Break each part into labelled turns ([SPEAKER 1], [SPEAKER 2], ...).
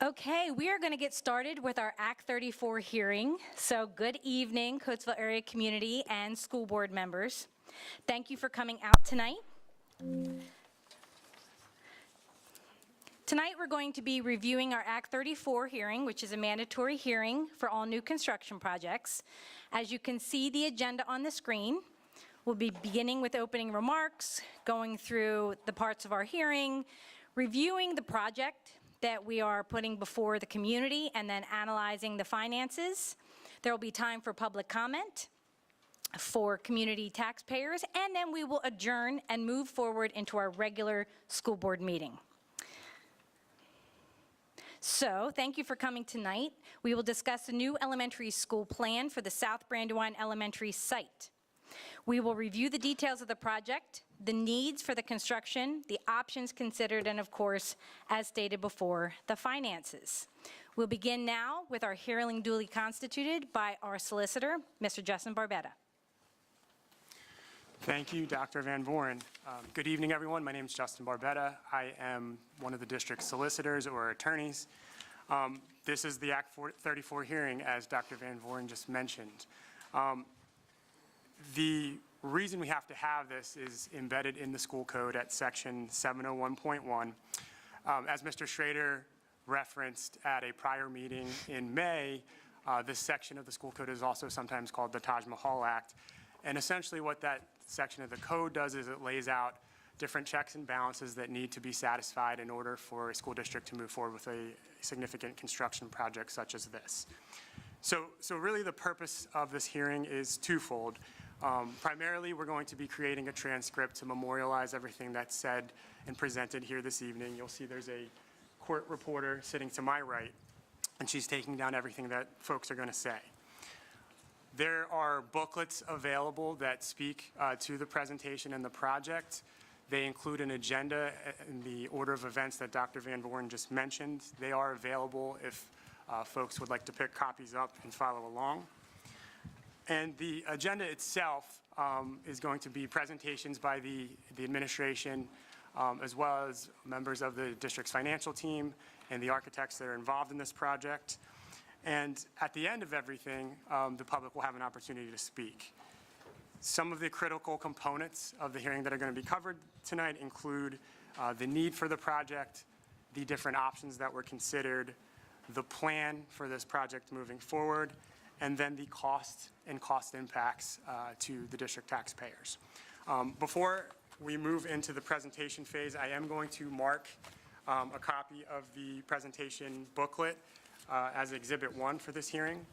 [SPEAKER 1] Okay, we are going to get started with our Act 34 hearing. So good evening, Coatesville area community and school board members. Thank you for coming out tonight. Tonight we're going to be reviewing our Act 34 hearing, which is a mandatory hearing for all new construction projects. As you can see the agenda on the screen, we'll be beginning with opening remarks, going through the parts of our hearing, reviewing the project that we are putting before the community, and then analyzing the finances. There will be time for public comment for community taxpayers, and then we will adjourn and move forward into our regular school board meeting. So, thank you for coming tonight. We will discuss the new elementary school plan for the South Brandywine Elementary site. We will review the details of the project, the needs for the construction, the options considered, and of course, as stated before, the finances. We'll begin now with our hearing duly constituted by our solicitor, Mr. Justin Barbetta.
[SPEAKER 2] Thank you, Dr. Van Voren. Good evening, everyone. My name is Justin Barbetta. I am one of the district solicitors or attorneys. This is the Act 34 hearing, as Dr. Van Voren just mentioned. The reason we have to have this is embedded in the school code at section 701.1. As Mr. Schrader referenced at a prior meeting in May, this section of the school code is also sometimes called the Taj Mahal Act. And essentially what that section of the code does is it lays out different checks and balances that need to be satisfied in order for a school district to move forward with a significant construction project such as this. So really the purpose of this hearing is twofold. Primarily, we're going to be creating a transcript to memorialize everything that's said and presented here this evening. You'll see there's a court reporter sitting to my right, and she's taking down everything that folks are going to say. There are booklets available that speak to the presentation and the project. They include an agenda in the order of events that Dr. Van Voren just mentioned. They are available if folks would like to pick copies up and follow along. And the agenda itself is going to be presentations by the administration, as well as members of the district's financial team and the architects that are involved in this project. And at the end of everything, the public will have an opportunity to speak. Some of the critical components of the hearing that are going to be covered tonight include the need for the project, the different options that were considered, the plan for this project moving forward, and then the cost and cost impacts to the district taxpayers. Before we move into the presentation phase, I am going to mark a copy of the presentation booklet as Exhibit 1 for this hearing.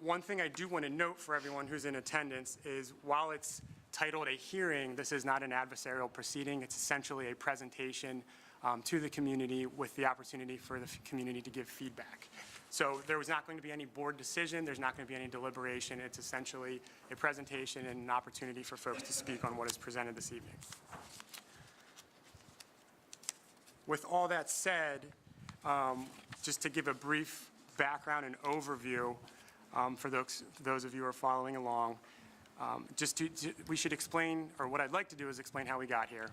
[SPEAKER 2] One thing I do want to note for everyone who's in attendance is while it's titled a hearing, this is not an adversarial proceeding. It's essentially a presentation to the community with the opportunity for the community to give feedback. So there was not going to be any board decision. There's not going to be any deliberation. It's essentially a presentation and an opportunity for folks to speak on what is presented this evening. With all that said, just to give a brief background and overview for those of you who are following along, we should explain, or what I'd like to do is explain how we got here.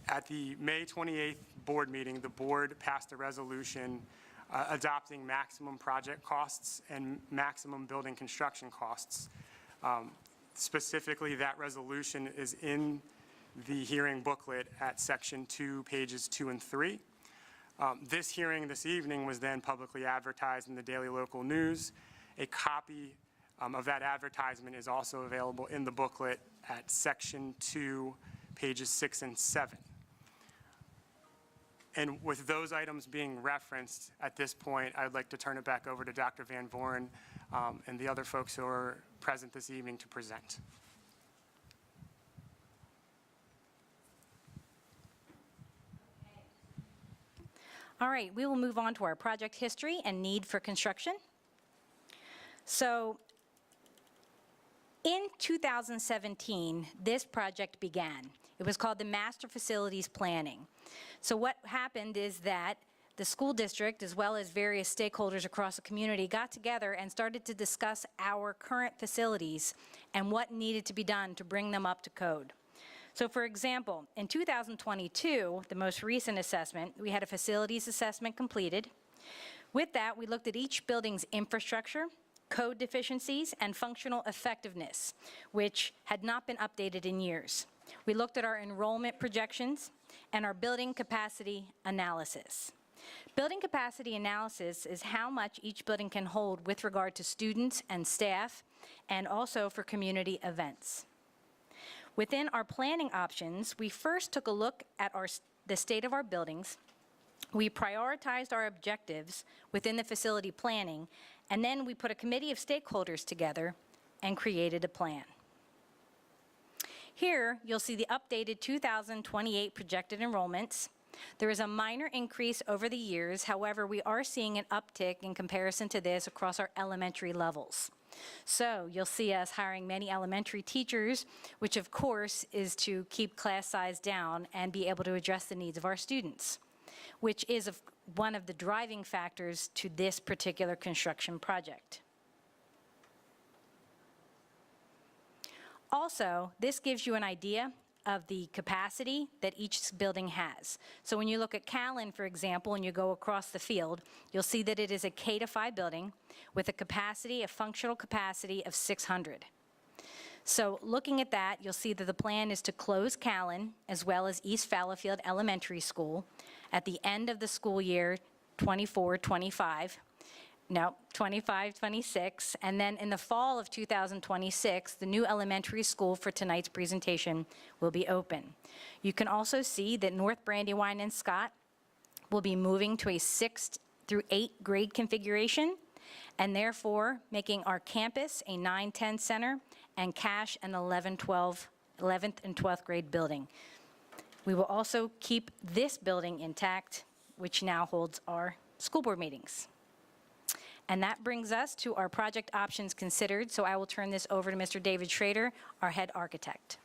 [SPEAKER 2] At the May 28th board meeting, the board passed a resolution adopting maximum project costs and maximum building construction costs. Specifically, that resolution is in the hearing booklet at section 2, pages 2 and 3. This hearing this evening was then publicly advertised in the Daily Local News. A copy of that advertisement is also available in the booklet at section 2, pages 6 and 7. And with those items being referenced at this point, I'd like to turn it back over to Dr. Van Voren and the other folks who are present this evening to present.
[SPEAKER 1] All right, we will move on to our project history and need for construction. So, in 2017, this project began. It was called the Master Facilities Planning. So what happened is that the school district, as well as various stakeholders across the community, got together and started to discuss our current facilities and what needed to be done to bring them up to code. So for example, in 2022, the most recent assessment, we had a facilities assessment completed. With that, we looked at each building's infrastructure, code deficiencies, and functional effectiveness, which had not been updated in years. We looked at our enrollment projections and our building capacity analysis. Building capacity analysis is how much each building can hold with regard to students and staff, and also for community events. Within our planning options, we first took a look at the state of our buildings. We prioritized our objectives within the facility planning, and then we put a committee of stakeholders together and created a plan. Here, you'll see the updated 2028 projected enrollments. There is a minor increase over the years. However, we are seeing an uptick in comparison to this across our elementary levels. So you'll see us hiring many elementary teachers, which of course is to keep class size down and be able to address the needs of our students, which is one of the driving factors to this particular construction project. Also, this gives you an idea of the capacity that each building has. So when you look at Callan, for example, and you go across the field, you'll see that it is a K-5 building with a functional capacity of 600. So looking at that, you'll see that the plan is to close Callan as well as East Fallowfield Elementary School at the end of the school year 24-25. No, 25-26, and then in the fall of 2026, the new elementary school for tonight's presentation will be open. You can also see that North Brandywine and Scott will be moving to a 6th through 8th grade configuration, and therefore making our campus a 9-10 center and Cash an 11th and 12th grade building. We will also keep this building intact, which now holds our school board meetings. And that brings us to our project options considered, so I will turn this over to Mr. David Schrader, our head architect.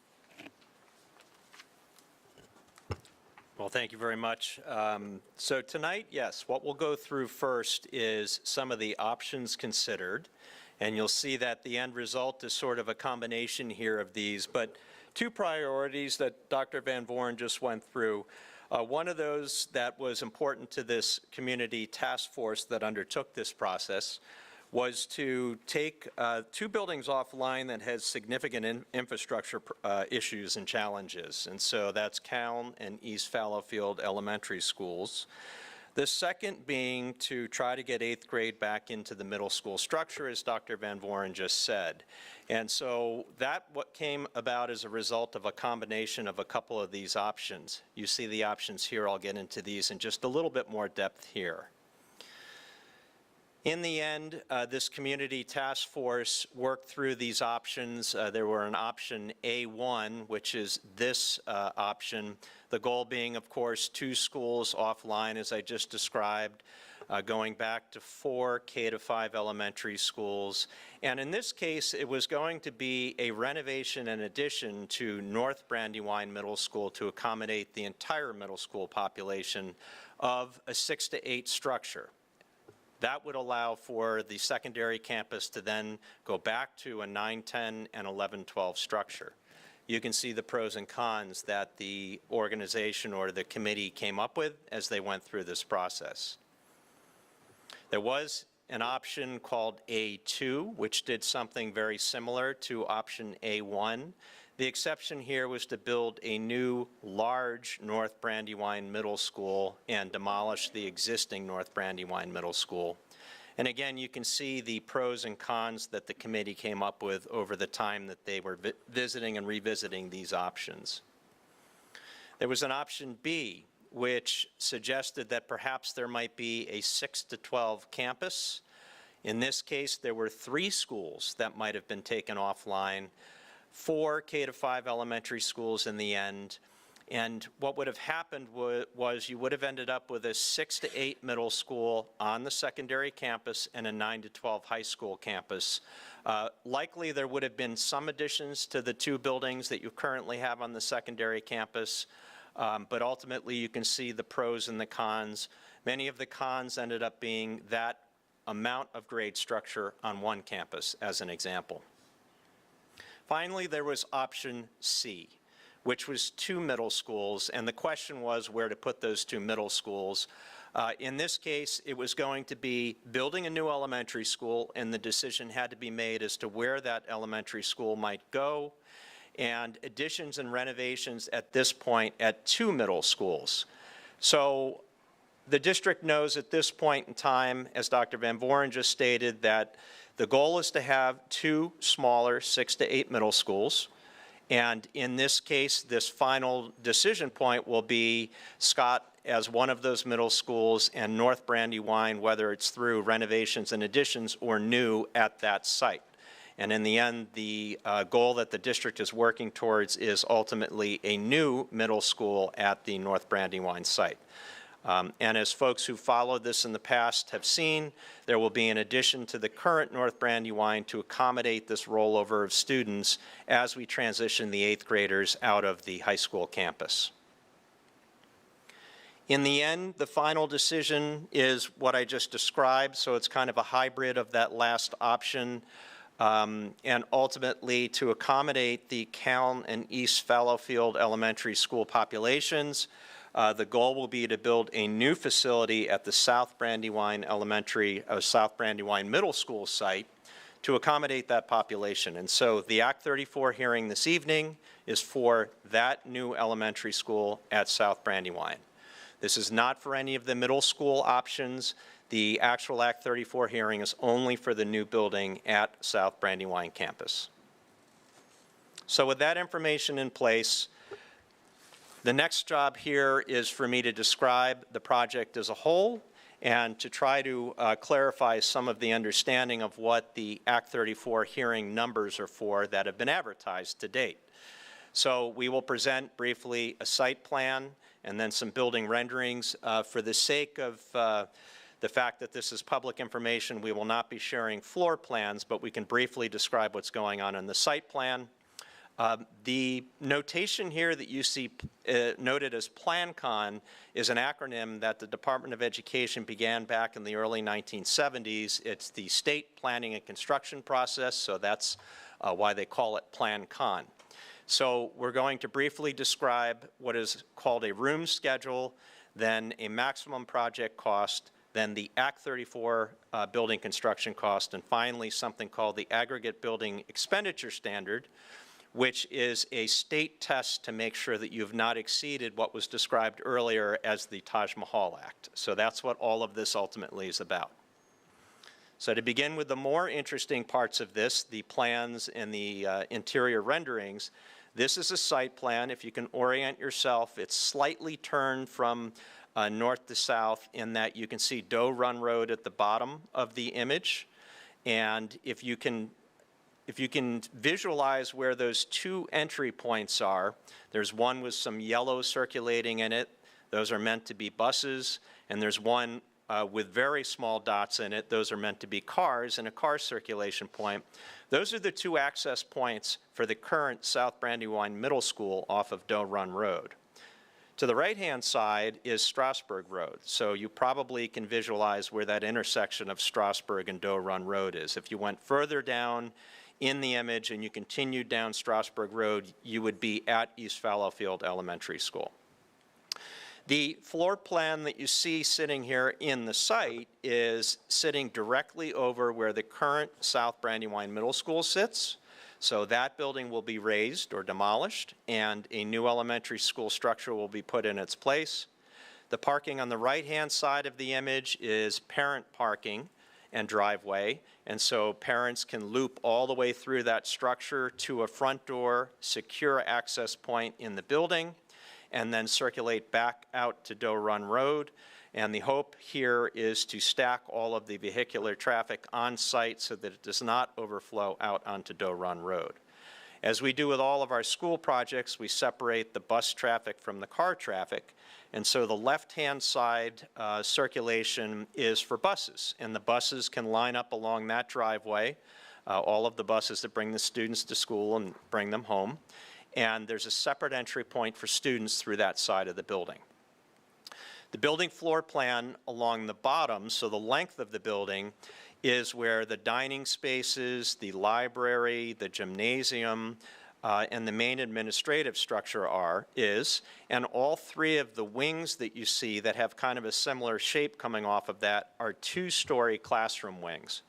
[SPEAKER 3] Well, thank you very much. So tonight, yes, what we'll go through first is some of the options considered, and you'll see that the end result is sort of a combination here of these, but two priorities that Dr. Van Voren just went through. One of those that was important to this community task force that undertook this process was to take two buildings offline that had significant infrastructure issues and challenges. And so that's Callan and East Fallowfield Elementary Schools. The second being to try to get 8th grade back into the middle school structure, as Dr. Van Voren just said. And so that what came about as a result of a combination of a couple of these options. You see the options here. I'll get into these in just a little bit more depth here. In the end, this community task force worked through these options. There were an option A1, which is this option. The goal being, of course, 2 schools offline, as I just described, going back to 4 K-5 elementary schools. And in this case, it was going to be a renovation and addition to North Brandywine Middle School to accommodate the entire middle school population of a 6 to 8 structure. That would allow for the secondary campus to then go back to a 9-10 and 11-12 structure. You can see the pros and cons that the organization or the committee came up with as they went through this process. There was an option called A2, which did something very similar to option A1. The exception here was to build a new large North Brandywine Middle School and demolish the existing North Brandywine Middle School. And again, you can see the pros and cons that the committee came up with over the time that they were visiting and revisiting these options. There was an option B, which suggested that perhaps there might be a 6 to 12 campus. In this case, there were 3 schools that might have been taken offline, 4 K-5 elementary schools in the end. And what would have happened was you would have ended up with a 6 to 8 middle school on the secondary campus and a 9 to 12 high school campus. Likely there would have been some additions to the 2 buildings that you currently have on the secondary campus, but ultimately you can see the pros and the cons. Many of the cons ended up being that amount of grade structure on one campus, as an example. Finally, there was option C, which was 2 middle schools, and the question was where to put those 2 middle schools. In this case, it was going to be building a new elementary school, and the decision had to be made as to where that elementary school might go, and additions and renovations at this point at 2 middle schools. So the district knows at this point in time, as Dr. Van Voren just stated, that the goal is to have 2 smaller 6 to 8 middle schools. And in this case, this final decision point will be Scott as one of those middle schools and North Brandywine, whether it's through renovations and additions or new at that site. And in the end, the goal that the district is working towards is ultimately a new middle school at the North Brandywine site. And as folks who followed this in the past have seen, there will be an addition to the current North Brandywine to accommodate this rollover of students as we transition the 8th graders out of the high school campus. In the end, the final decision is what I just described, so it's kind of a hybrid of that last option. And ultimately, to accommodate the Calne and East Fallowfield elementary school populations, the goal will be to build a new facility at the South Brandywine South Brandywine Middle School site to accommodate that population. And so the Act 34 hearing this evening is for that new elementary school at South Brandywine. This is not for any of the middle school options. The actual Act 34 hearing is only for the new building at South Brandywine campus. So with that information in place, the next job here is for me to describe the project as a whole and to try to clarify some of the understanding of what the Act 34 hearing numbers are for that have been advertised to date. So we will present briefly a site plan and then some building renderings. For the sake of the fact that this is public information, we will not be sharing floor plans, but we can briefly describe what's going on in the site plan. The notation here that you see noted as PlanCon is an acronym that the Department of Education began back in the early 1970s. It's the state planning and construction process, so that's why they call it PlanCon. So we're going to briefly describe what is called a room schedule, then a maximum project cost, then the Act 34 building construction cost, and finally something called the aggregate building expenditure standard, which is a state test to make sure that you've not exceeded what was described earlier as the Taj Mahal Act. So that's what all of this ultimately is about. So to begin with the more interesting parts of this, the plans and the interior renderings, this is a site plan. If you can orient yourself, it's slightly turned from north to south in that you can see Doe Run Road at the bottom of the image. And if you can visualize where those 2 entry points are, there's one with some yellow circulating in it. Those are meant to be buses. And there's one with very small dots in it. Those are meant to be cars and a car circulation point. Those are the 2 access points for the current South Brandywine Middle School off of Doe Run Road. To the right-hand side is Strasburg Road. So you probably can visualize where that intersection of Strasburg and Doe Run Road is. If you went further down in the image and you continued down Strasburg Road, you would be at East Fallowfield Elementary School. The floor plan that you see sitting here in the site is sitting directly over where the current South Brandywine Middle School sits. So that building will be razed or demolished, and a new elementary school structure will be put in its place. The parking on the right-hand side of the image is parent parking and driveway, and so parents can loop all the way through that structure to a front door, secure access point in the building, and then circulate back out to Doe Run Road. And the hope here is to stack all of the vehicular traffic on site so that it does not overflow out onto Doe Run Road. As we do with all of our school projects, we separate the bus traffic from the car traffic. And so the left-hand side circulation is for buses, and the buses can line up along that driveway, all of the buses that bring the students to school and bring them home. And there's a separate entry point for students through that side of the building. The building floor plan along the bottom, so the length of the building, is where the dining spaces, the library, the gymnasium, and the main administrative structure is, and all three of the wings that you see that have kind of a similar shape coming off of that are two-story classroom wings.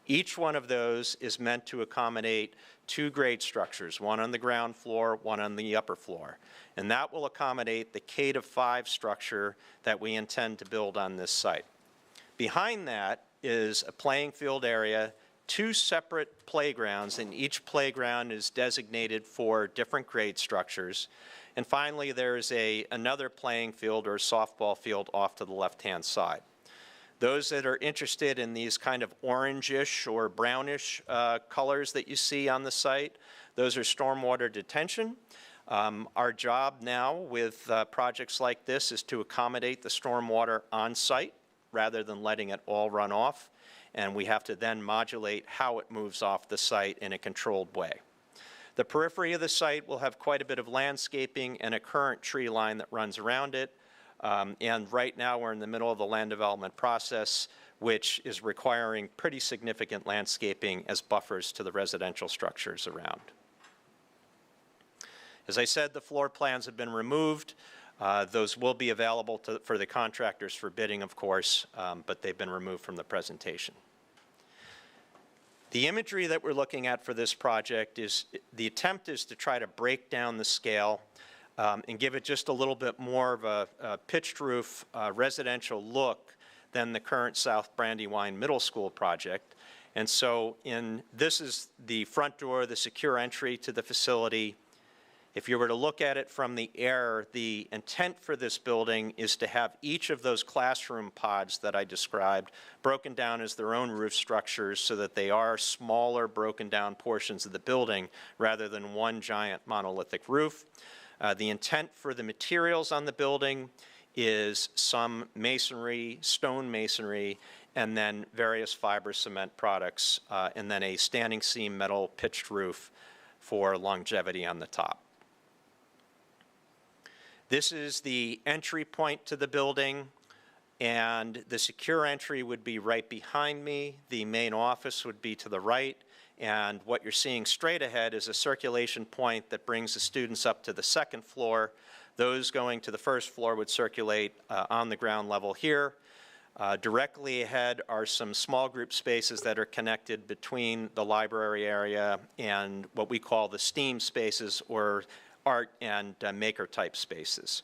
[SPEAKER 3] Each one of those is meant to accommodate two grade structures, one on the ground floor, one on the upper floor. And that will accommodate the K-5 structure that we intend to build on this site. Behind that is a playing field area, two separate playgrounds, and each playground is designated for different grade structures. And finally, there's another playing field or softball field off to the left-hand side. Those that are interested in these kind of orangish or brownish colors that you see on the site, those are stormwater detention. Our job now with projects like this is to accommodate the stormwater on site rather than letting it all run off. And we have to then modulate how it moves off the site in a controlled way. The periphery of the site will have quite a bit of landscaping and a current tree line that runs around it. And right now we're in the middle of the land development process, which is requiring pretty significant landscaping as buffers to the residential structures around. As I said, the floor plans have been removed. Those will be available for the contractors for bidding, of course, but they've been removed from the presentation. The imagery that we're looking at for this project is, the attempt is to try to break down the scale and give it just a little bit more of a pitched roof residential look than the current South Brandywine Middle School project. And so this is the front door, the secure entry to the facility. If you were to look at it from the air, the intent for this building is to have each of those classroom pods that I described broken down as their own roof structures so that they are smaller, broken down portions of the building rather than one giant monolithic roof. The intent for the materials on the building is some masonry, stone masonry, and then various fiber cement products, and then a standing seam metal pitched roof for longevity on the top. This is the entry point to the building, and the secure entry would be right behind me. The main office would be to the right, and what you're seeing straight ahead is a circulation point that brings the students up to the second floor. Those going to the first floor would circulate on the ground level here. Directly ahead are some small group spaces that are connected between the library area and what we call the STEAM spaces, or art and maker type spaces.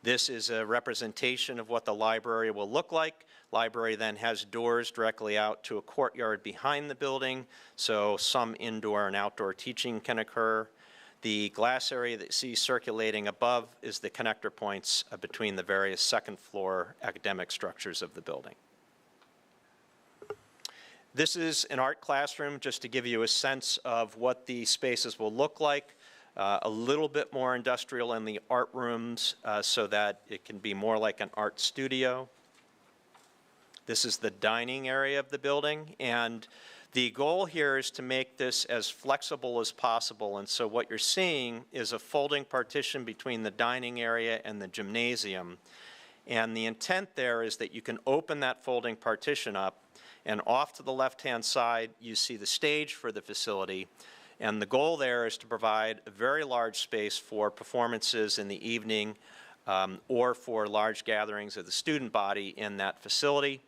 [SPEAKER 3] This is a representation of what the library will look like. Library then has doors directly out to a courtyard behind the building, so some indoor and outdoor teaching can occur. The glass area that you see circulating above is the connector points between the various second floor academic structures of the building. This is an art classroom, just to give you a sense of what the spaces will look like. A little bit more industrial in the art rooms so that it can be more like an art studio. This is the dining area of the building, and the goal here is to make this as flexible as possible. And so what you're seeing is a folding partition between the dining area and the gymnasium. And the intent there is that you can open that folding partition up, and off to the left-hand side, you see the stage for the facility. And the goal there is to provide a very large space for performances in the evening or for large gatherings of the student body in that facility.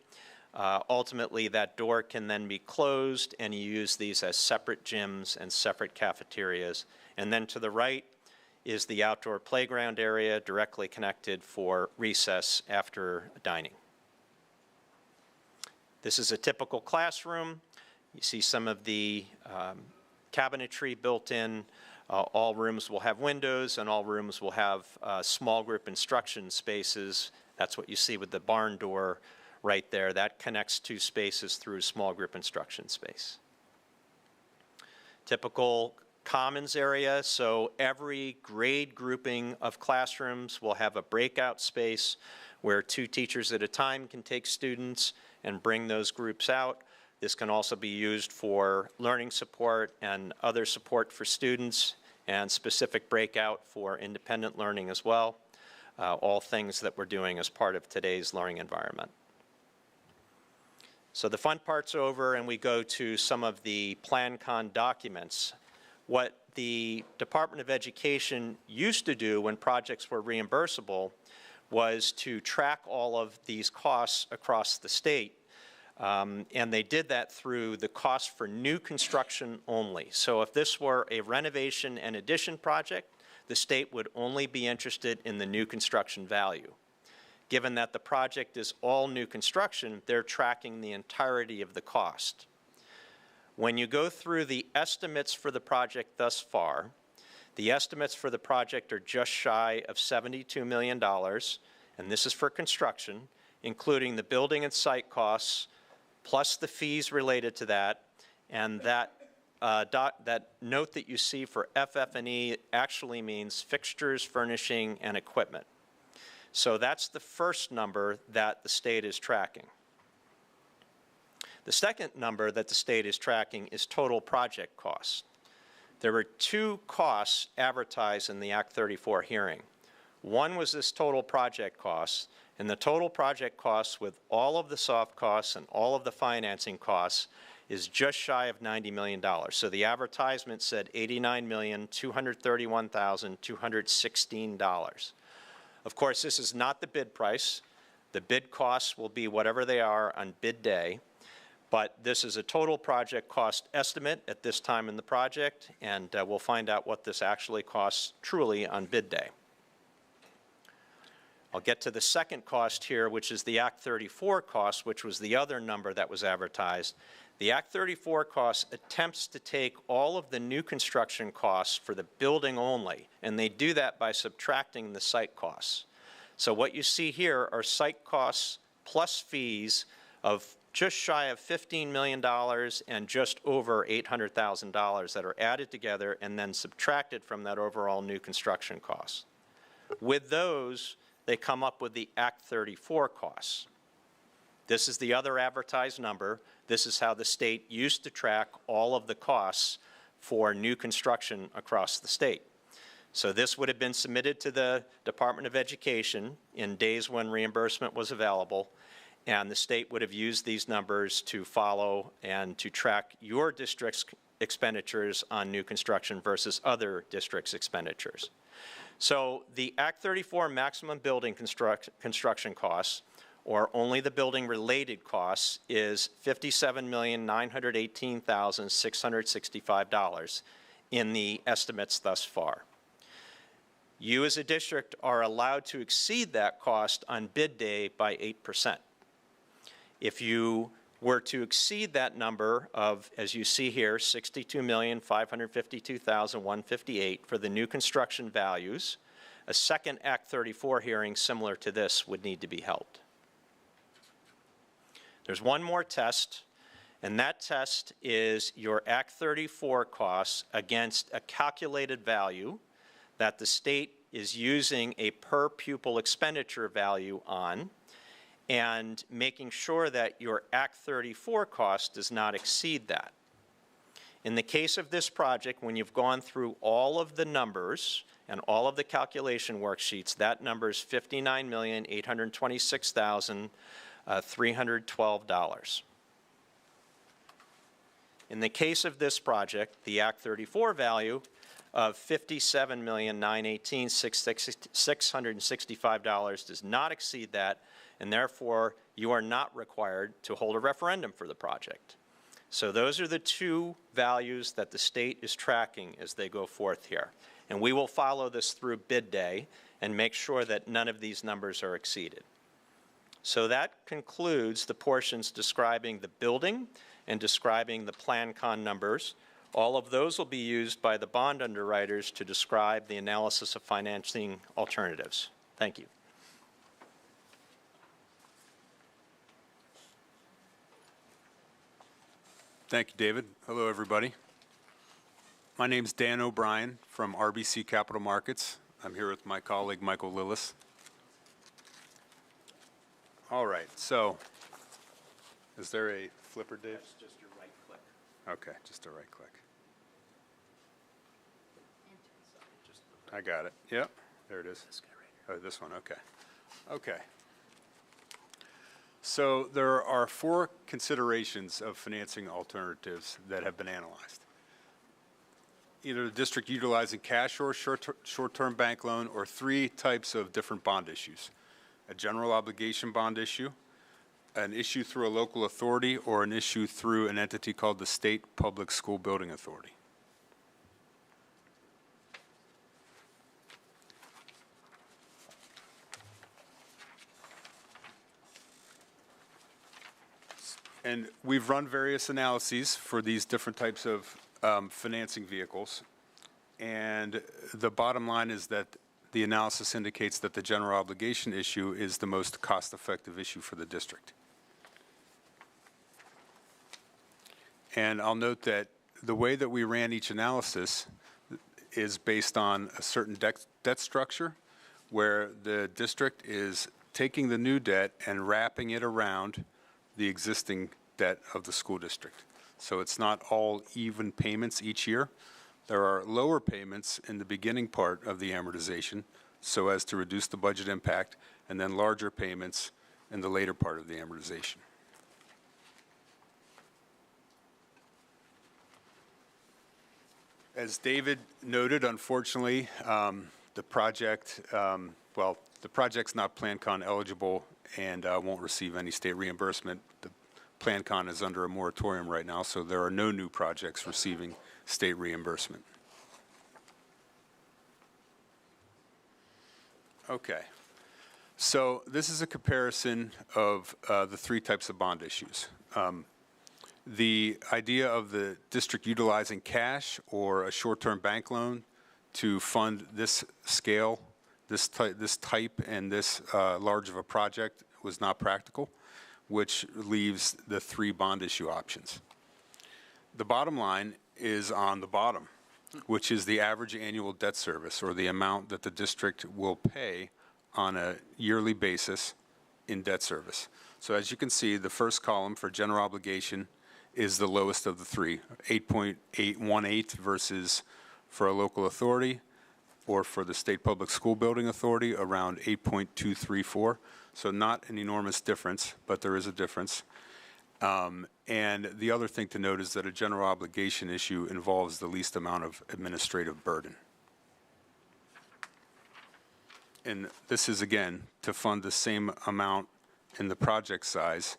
[SPEAKER 3] Ultimately, that door can then be closed, and you use these as separate gyms and separate cafeterias. And then to the right is the outdoor playground area directly connected for recess after dining. This is a typical classroom. You see some of the cabinetry built in. All rooms will have windows, and all rooms will have small group instruction spaces. That's what you see with the barn door right there. That connects two spaces through a small group instruction space. Typical commons area, so every grade grouping of classrooms will have a breakout space where 2 teachers at a time can take students and bring those groups out. This can also be used for learning support and other support for students, and specific breakout for independent learning as well. All things that we're doing as part of today's learning environment. So the fun part's over, and we go to some of the Plan Con documents. What the Department of Education used to do when projects were reimbursable was to track all of these costs across the state. And they did that through the cost for new construction only. So if this were a renovation and addition project, the state would only be interested in the new construction value. Given that the project is all new construction, they're tracking the entirety of the cost. When you go through the estimates for the project thus far, the estimates for the project are just shy of $72 million, and this is for construction, including the building and site costs, plus the fees related to that, and that note that you see for FF&E actually means fixtures, furnishing, and equipment. So that's the first number that the state is tracking. The second number that the state is tracking is total project costs. There were two costs advertised in the Act 34 hearing. One was this total project costs, and the total project costs with all of the soft costs and all of the financing costs is just shy of $90 million. So the advertisement said $89,231,216. Of course, this is not the bid price. The bid costs will be whatever they are on bid day, but this is a total project cost estimate at this time in the project, and we'll find out what this actually costs truly on bid day. I'll get to the second cost here, which is the Act 34 cost, which was the other number that was advertised. The Act 34 cost attempts to take all of the new construction costs for the building only, and they do that by subtracting the site costs. So what you see here are site costs plus fees of just shy of $15 million and just over $800,000 that are added together and then subtracted from that overall new construction cost. With those, they come up with the Act 34 costs. This is the other advertised number. This is how the state used to track all of the costs for new construction across the state. So this would have been submitted to the Department of Education in days when reimbursement was available, and the state would have used these numbers to follow and to track your district's expenditures on new construction versus other districts' expenditures. So the Act 34 maximum building construction costs, or only the building-related costs, is $57,918,665 in the estimates thus far. You as a district are allowed to exceed that cost on bid day by 8%. If you were to exceed that number of, as you see here, $62,552,158 for the new construction values, a second Act 34 hearing similar to this would need to be held. There's one more test, and that test is your Act 34 costs against a calculated value that the state is using a per pupil expenditure value on, and making sure that your Act 34 cost does not exceed that. In the case of this project, when you've gone through all of the numbers and all of the calculation worksheets, that number is $59,826,312. In the case of this project, the Act 34 value of $57,918,665 does not exceed that, and therefore you are not required to hold a referendum for the project. So those are the two values that the state is tracking as they go forth here. And we will follow this through bid day and make sure that none of these numbers are exceeded. So that concludes the portions describing the building and describing the Plan-Con numbers. All of those will be used by the bond underwriters to describe the analysis of financing alternatives. Thank you.
[SPEAKER 4] Thank you, David. Hello, everybody. My name is Dan O'Brien from RBC Capital Markets. I'm here with my colleague, Michael Lillis. All right, so is there a flipper, Dave?
[SPEAKER 3] That's just your right click.
[SPEAKER 4] Okay, just a right click. I got it. Yep, there it is.
[SPEAKER 3] This guy right here.
[SPEAKER 4] Oh, this one, okay. Okay. So there are 4 considerations of financing alternatives that have been analyzed. either the district utilizing cash or short-term bank loan, or three types of different bond issues: a general obligation bond issue, an issue through a local authority, or an issue through an entity called the State Public School Building Authority. And we've run various analyses for these different types of financing vehicles. And the bottom line is that the analysis indicates that the general obligation issue is the most cost-effective issue for the district. And I'll note that the way that we ran each analysis is based on a certain debt structure, where the district is taking the new debt and wrapping it around the existing debt of the school district. So it's not all even payments each year. There are lower payments in the beginning part of the amortization so as to reduce the budget impact, and then larger payments in the later part of the amortization. As David noted, unfortunately, the project's not PlanCon eligible and won't receive any state reimbursement. The PlanCon is under a moratorium right now, so there are no new projects receiving state reimbursement. Okay. So this is a comparison of the three types of bond issues. The idea of the district utilizing cash or a short-term bank loan to fund this scale, this type, and this large of a project was not practical, which leaves the three bond issue options. The bottom line is on the bottom, which is the average annual debt service, or the amount that the district will pay on a yearly basis in debt service. So as you can see, the first column for general obligation is the lowest of the three, 8.818 versus for a local authority or for the State Public School Building Authority around 8.234. So not an enormous difference, but there is a difference. And the other thing to note is that a general obligation issue involves the least amount of administrative burden. And this is, again, to fund the same amount in the project size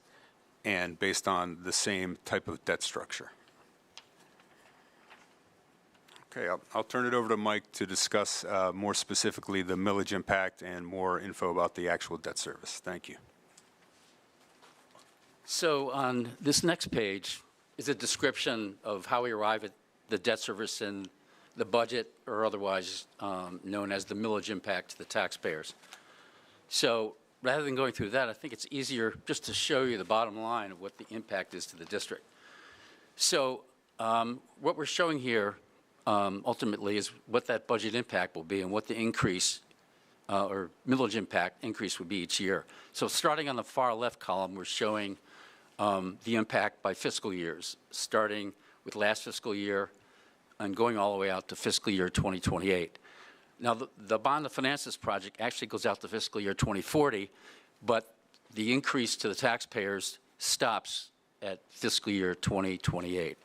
[SPEAKER 4] and based on the same type of debt structure. Okay, I'll turn it over to Mike to discuss more specifically the millage impact and more info about the actual debt service. Thank you.
[SPEAKER 5] So on this next page is a description of how we arrive at the debt service in the budget, or otherwise known as the millage impact to the taxpayers. So rather than going through that, I think it's easier just to show you the bottom line of what the impact is to the district. So what we're showing here ultimately is what that budget impact will be and what the increase or millage impact increase would be each year. So starting on the far left column, we're showing the impact by fiscal years, starting with last fiscal year and going all the way out to fiscal year 2028. Now, the bond to finance this project actually goes out to fiscal year 2040, but the increase to the taxpayers stops at fiscal year 2028.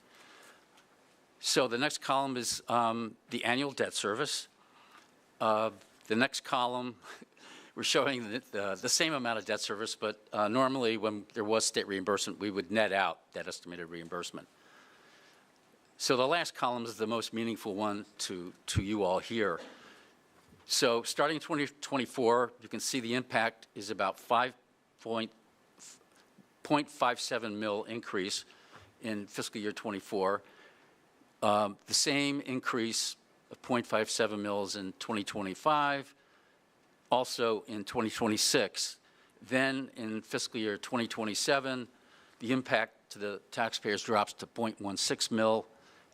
[SPEAKER 5] So the next column is the annual debt service. The next column, we're showing the same amount of debt service, but normally when there was state reimbursement, we would net out that estimated reimbursement. So the last column is the most meaningful one to you all here. So starting in 2024, you can see the impact is about 5.57 mil increase in fiscal year 24. The same increase of 0.57 mils in 2025, also in 2026. Then in fiscal year 2027, the impact to the taxpayers drops to 0.16 mil,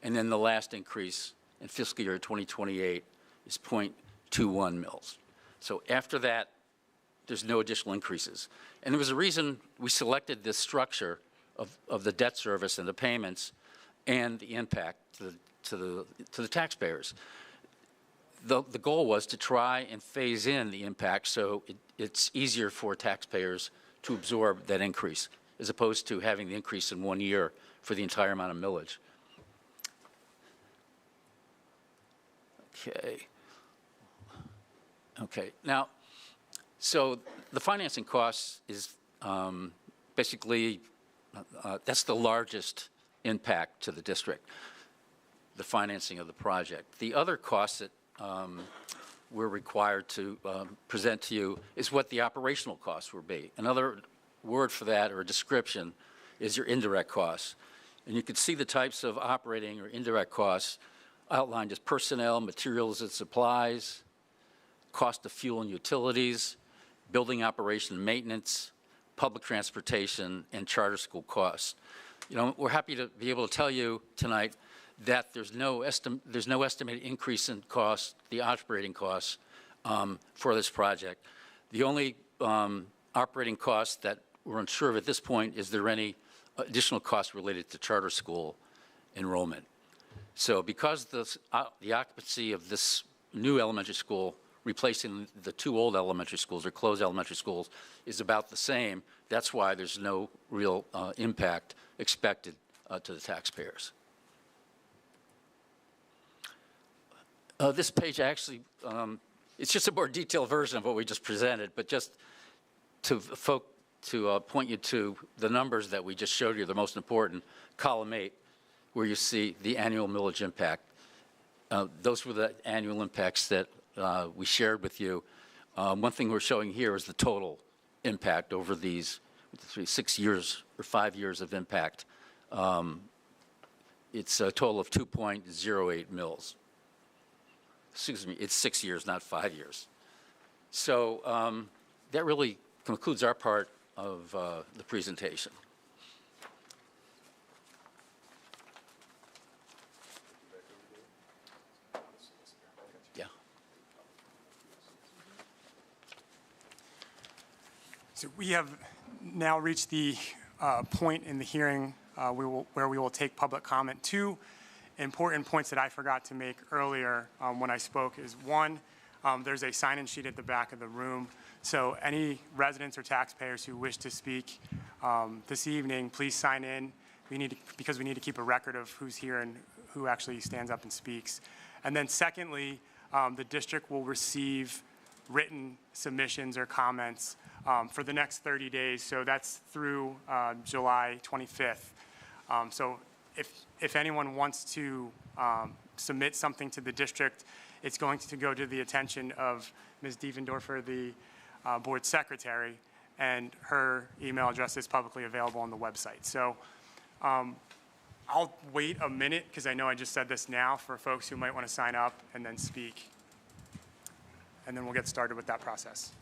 [SPEAKER 5] and then the last increase in fiscal year 2028 is 0.21 mils. So after that, there's no additional increases. And there was a reason we selected this structure of the debt service and the payments and the impact to the taxpayers. The goal was to try and phase in the impact so it's easier for taxpayers to absorb that increase, as opposed to having the increase in 1 year for the entire amount of millage. Okay. Okay, now, so the financing cost is basically, that's the largest impact to the district, the financing of the project. The other costs that we're required to present to you is what the operational costs will be. Another word for that, or a description, is your indirect costs. And you can see the types of operating or indirect costs outlined as personnel, materials and supplies, cost of fuel and utilities, building operation and maintenance, public transportation, and charter school costs. You know, we're happy to be able to tell you tonight that there's no estimated increase in costs, the operating costs for this project. The only operating costs that we're unsure of at this point is there any additional costs related to charter school enrollment. So because the occupancy of this new elementary school replacing the two old elementary schools or closed elementary schools is about the same, that's why there's no real impact expected to the taxpayers. This page actually, it's just a more detailed version of what we just presented, but just to point you to the numbers that we just showed you, the most important, column 8, where you see the annual millage impact. Those were the annual impacts that we shared with you. One thing we're showing here is the total impact over these 6 years or 5 years of impact. It's a total of 2.08 mils. Excuse me, it's 6 years, not 5 years. So that really concludes our part of the presentation. Yeah.
[SPEAKER 2] So we have now reached the point in the hearing where we will take public comment. Two important points that I forgot to make earlier when I spoke is, one, there's a sign-in sheet at the back of the room. So any residents or taxpayers who wish to speak this evening, please sign in. Because we need to keep a record of who's here and who actually stands up and speaks. And then secondly, the district will receive written submissions or comments for the next 30 days. So that's through July 25th. So if anyone wants to submit something to the district, it's going to go to the attention of Ms. Dievendorfer, the board secretary, and her email address is publicly available on the website. So I'll wait a minute, because I know I just said this now, for folks who might want to sign up and then speak. And then we'll get started with that process.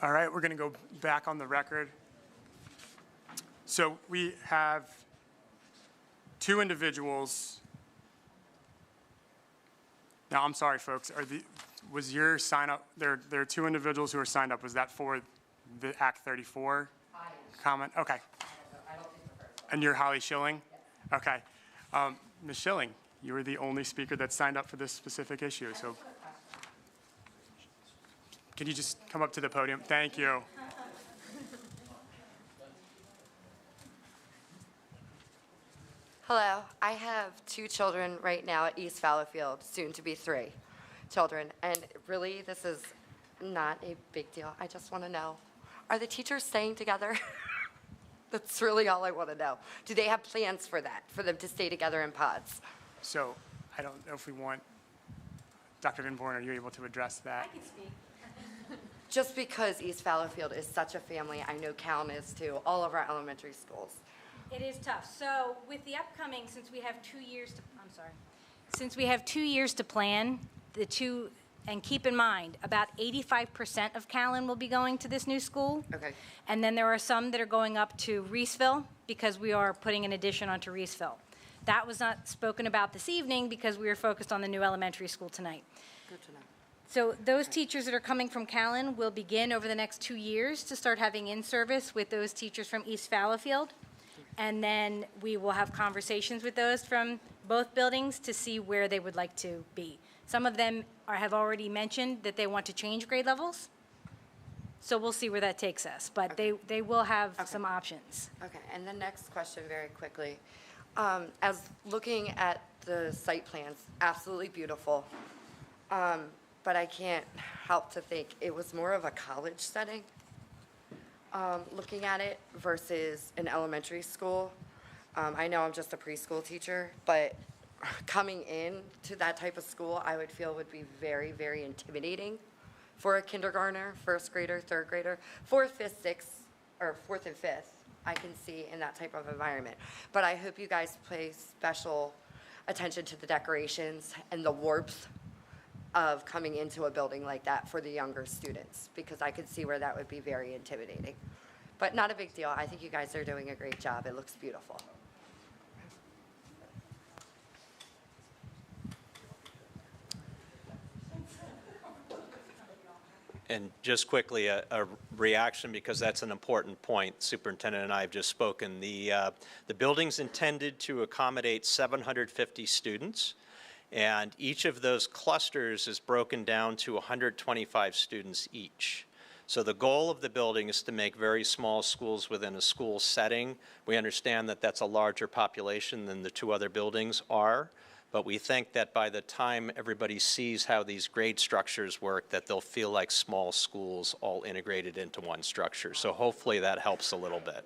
[SPEAKER 2] All right, we're going to go back on the record. So we have two individuals. Now, I'm sorry, folks. Was your sign up? There are two individuals who are signed up. Was that for the Act 34 comment? Okay.
[SPEAKER 6] I don't think the first.
[SPEAKER 2] And you're Holly Schilling? Okay. Ms. Schilling, you were the only speaker that signed up for this specific issue. So can you just come up to the podium? Thank you.
[SPEAKER 6] Hello, I have 2 children right now at East Fallowfield, soon to be 3 children, and really this is Not a big deal. I just want to know, are the teachers staying together? That's really all I want to know. Do they have plans for that, for them to stay together in pods?
[SPEAKER 2] So I don't know if we want, Dr. Van Born, are you able to address that?
[SPEAKER 1] can speak.
[SPEAKER 6] Just because East Fallowfield is such a family, I know Callan is too, all of our elementary schools.
[SPEAKER 1] It is tough. So with the upcoming, since we have 2 years to, since we have 2 years to plan, and keep in mind, about 85% of Callan will be going to this new school.
[SPEAKER 6] Okay.
[SPEAKER 1] And then there are some that are going up to Reeseville because we are putting an addition onto Reeseville. That was not spoken about this evening because we were focused on the new elementary school tonight.
[SPEAKER 6] Good to know.
[SPEAKER 1] So those teachers that are coming from Callan will begin over the next 2 years to start having in-service with those teachers from East Fallowfield. And then we will have conversations with those from both buildings to see where they would like to be. Some of them have already mentioned that they want to change grade levels. So we'll see where that takes us. But they will have some options.
[SPEAKER 6] Okay, and the next question very quickly. As looking at the site plans, absolutely beautiful. But I can't help to think it was more of a college setting, looking at it versus an elementary school. I know I'm just a preschool teacher, but coming in to that type of school, I would feel would be very, very intimidating for a kindergartner, first grader, third grader, fourth, fifth, sixth, or fourth and fifth, I can see in that type of environment. But I hope you guys pay special attention to the decorations and the warmth of coming into a building like that for the younger students, because I could see where that would be very intimidating. But not a big deal. I think you guys are doing a great job. It looks beautiful.
[SPEAKER 3] And just quickly, a reaction, because that's an important point. Superintendent and I have just spoken. The building's intended to accommodate 750 students, and each of those clusters is broken down to 125 students each. So the goal of the building is to make very small schools within a school setting. We understand that that's a larger population than the two other buildings are, but we think that by the time everybody sees how these grade structures work, that they'll feel like small schools all integrated into one structure. So hopefully that helps a little bit.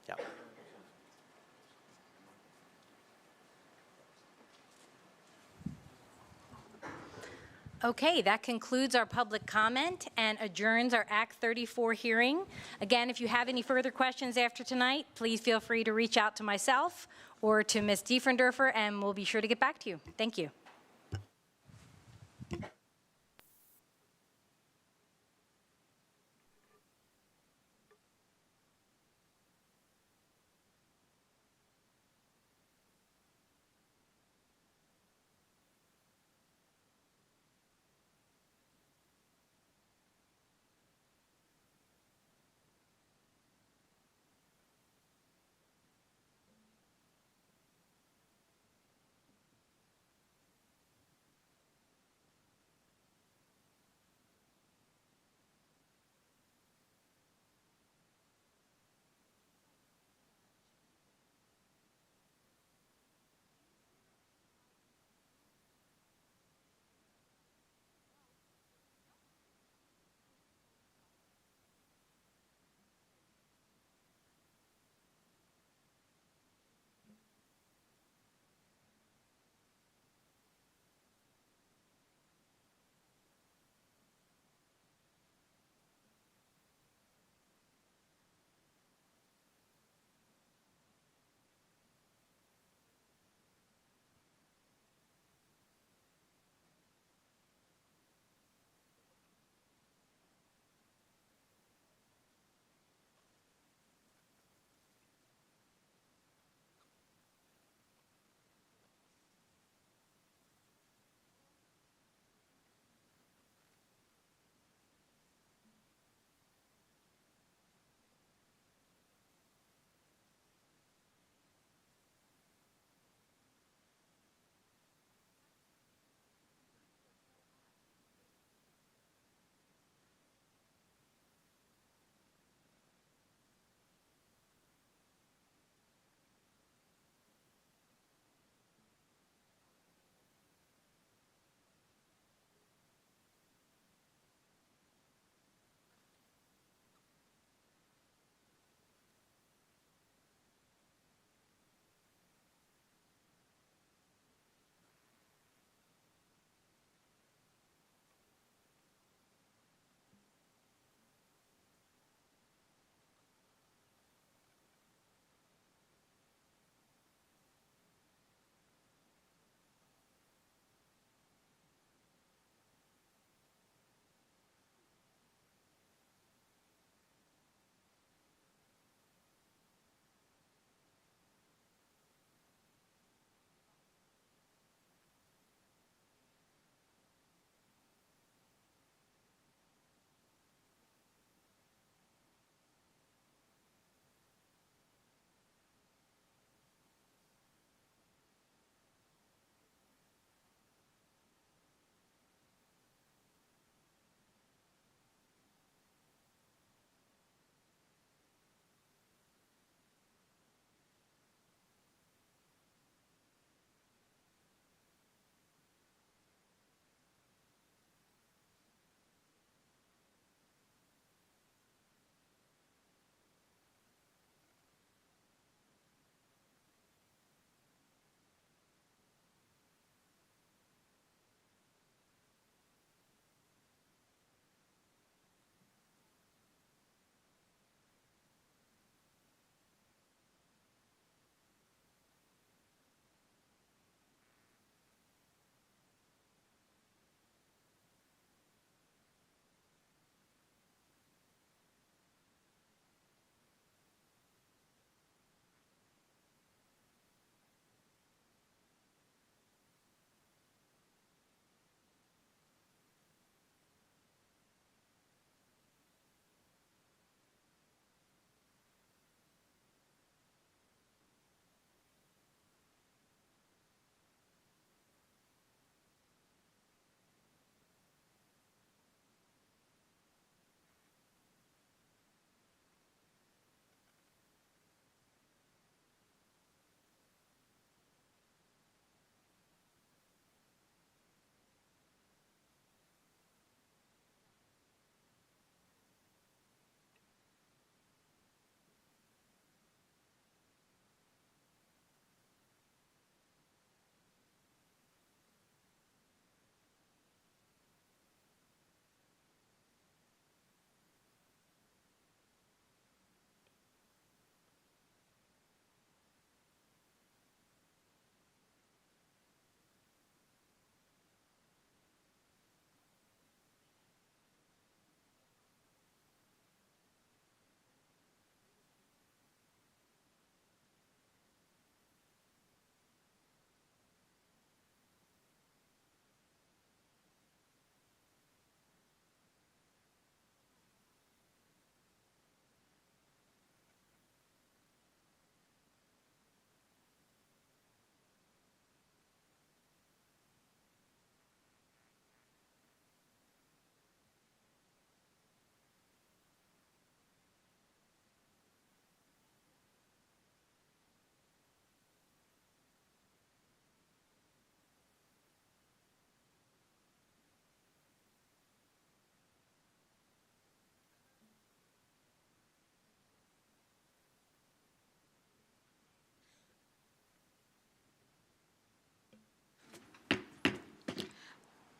[SPEAKER 3] Yeah.
[SPEAKER 1] Okay, that concludes our public comment and adjourns our Act 34 hearing. Again, if you have any further questions after tonight, please feel free to reach out to myself or to Ms. Diefendorfer, and we'll be sure to get back to you. Thank you.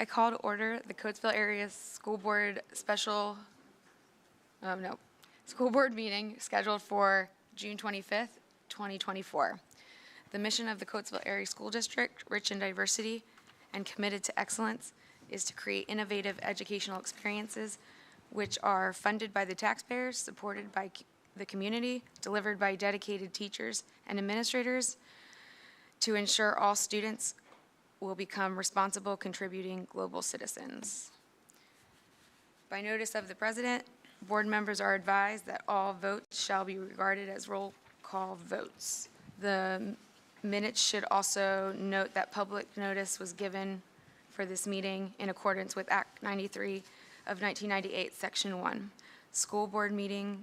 [SPEAKER 7] I call to order the Coatesville Area School Board School Board meeting scheduled for June 25th, 2024. The mission of the Coatesville Area School District, rich in diversity and committed to excellence, is to create innovative educational experiences which are funded by the taxpayers, supported by the community, delivered by dedicated teachers and administrators, to ensure all students will become responsible, contributing global citizens. By notice of the president, board members are advised that all votes shall be regarded as roll call votes. The minutes should also note that public notice was given for this meeting in accordance with Act 93 of 1998, Section 1. School board meeting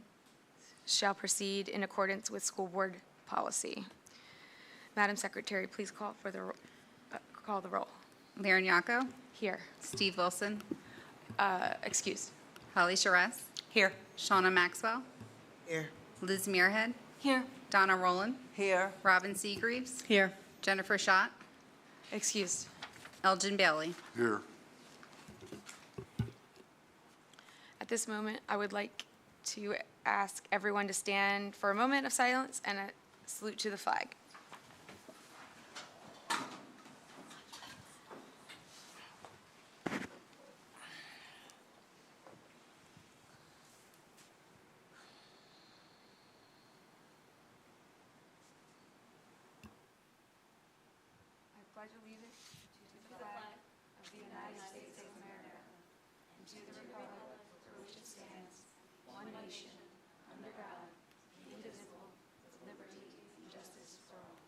[SPEAKER 7] shall proceed in accordance with school board policy. Madam Secretary, please call the roll.
[SPEAKER 8] Larry
[SPEAKER 7] Here.
[SPEAKER 8] Steve Wilson,
[SPEAKER 7] Excused.
[SPEAKER 8] Holly Charest,
[SPEAKER 1] Here.
[SPEAKER 8] Shauna Maxwell,
[SPEAKER 9] Here.
[SPEAKER 8] Liz Muirhead,
[SPEAKER 1] Here.
[SPEAKER 8] Donna Rowland,
[SPEAKER 9] Here.
[SPEAKER 8] Robin Seagreaves,
[SPEAKER 1] Here.
[SPEAKER 8] Jennifer Schott,
[SPEAKER 7] Excused.
[SPEAKER 8] Elgin Bailey.
[SPEAKER 4] Here.
[SPEAKER 7] At this moment, I would like to ask everyone to stand for a moment of silence and a salute to the flag. I pledge allegiance to the flag of the United States of America and to the republic for which it stands, one nation, under God, indivisible, with liberty and justice for all.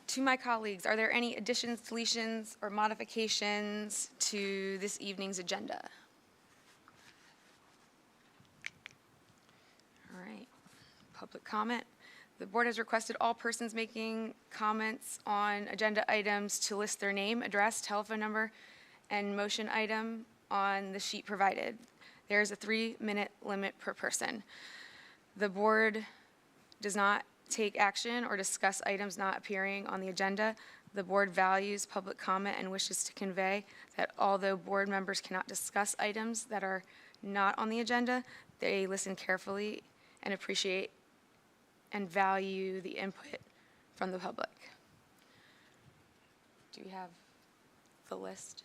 [SPEAKER 7] To my colleagues, are there any additions, deletions, or modifications to this evening's agenda? All right, public comment. The board has requested all persons making comments on agenda items to list their name, address, telephone number, and motion item on the sheet provided. There is a 3-minute limit per person. The board does not take action or discuss items not appearing on the agenda. The board values public comment and wishes to convey that although board members cannot discuss items that are not on the agenda, they listen carefully and appreciate and value the input from the public. Do you have the list?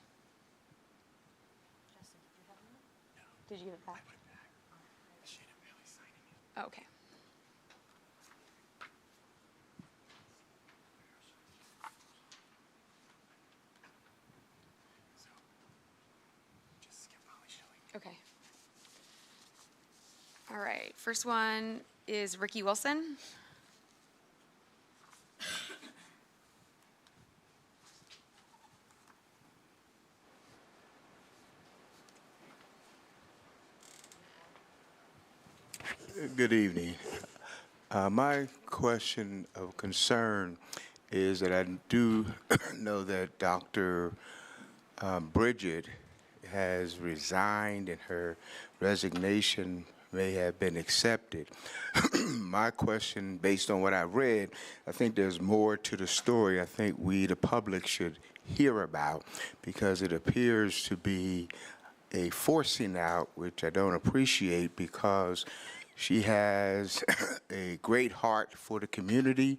[SPEAKER 7] Did you give it back? Okay. Okay. All right, first one is Ricky Wilson.
[SPEAKER 10] Good evening. My question of concern is that I do know that Dr. Bridget has resigned and her resignation may have been accepted. My question, based on what I read, I think there's more to the story I think we, the public, should hear about, because it appears to be a forcing out, which I don't appreciate, because she has a great heart for the community,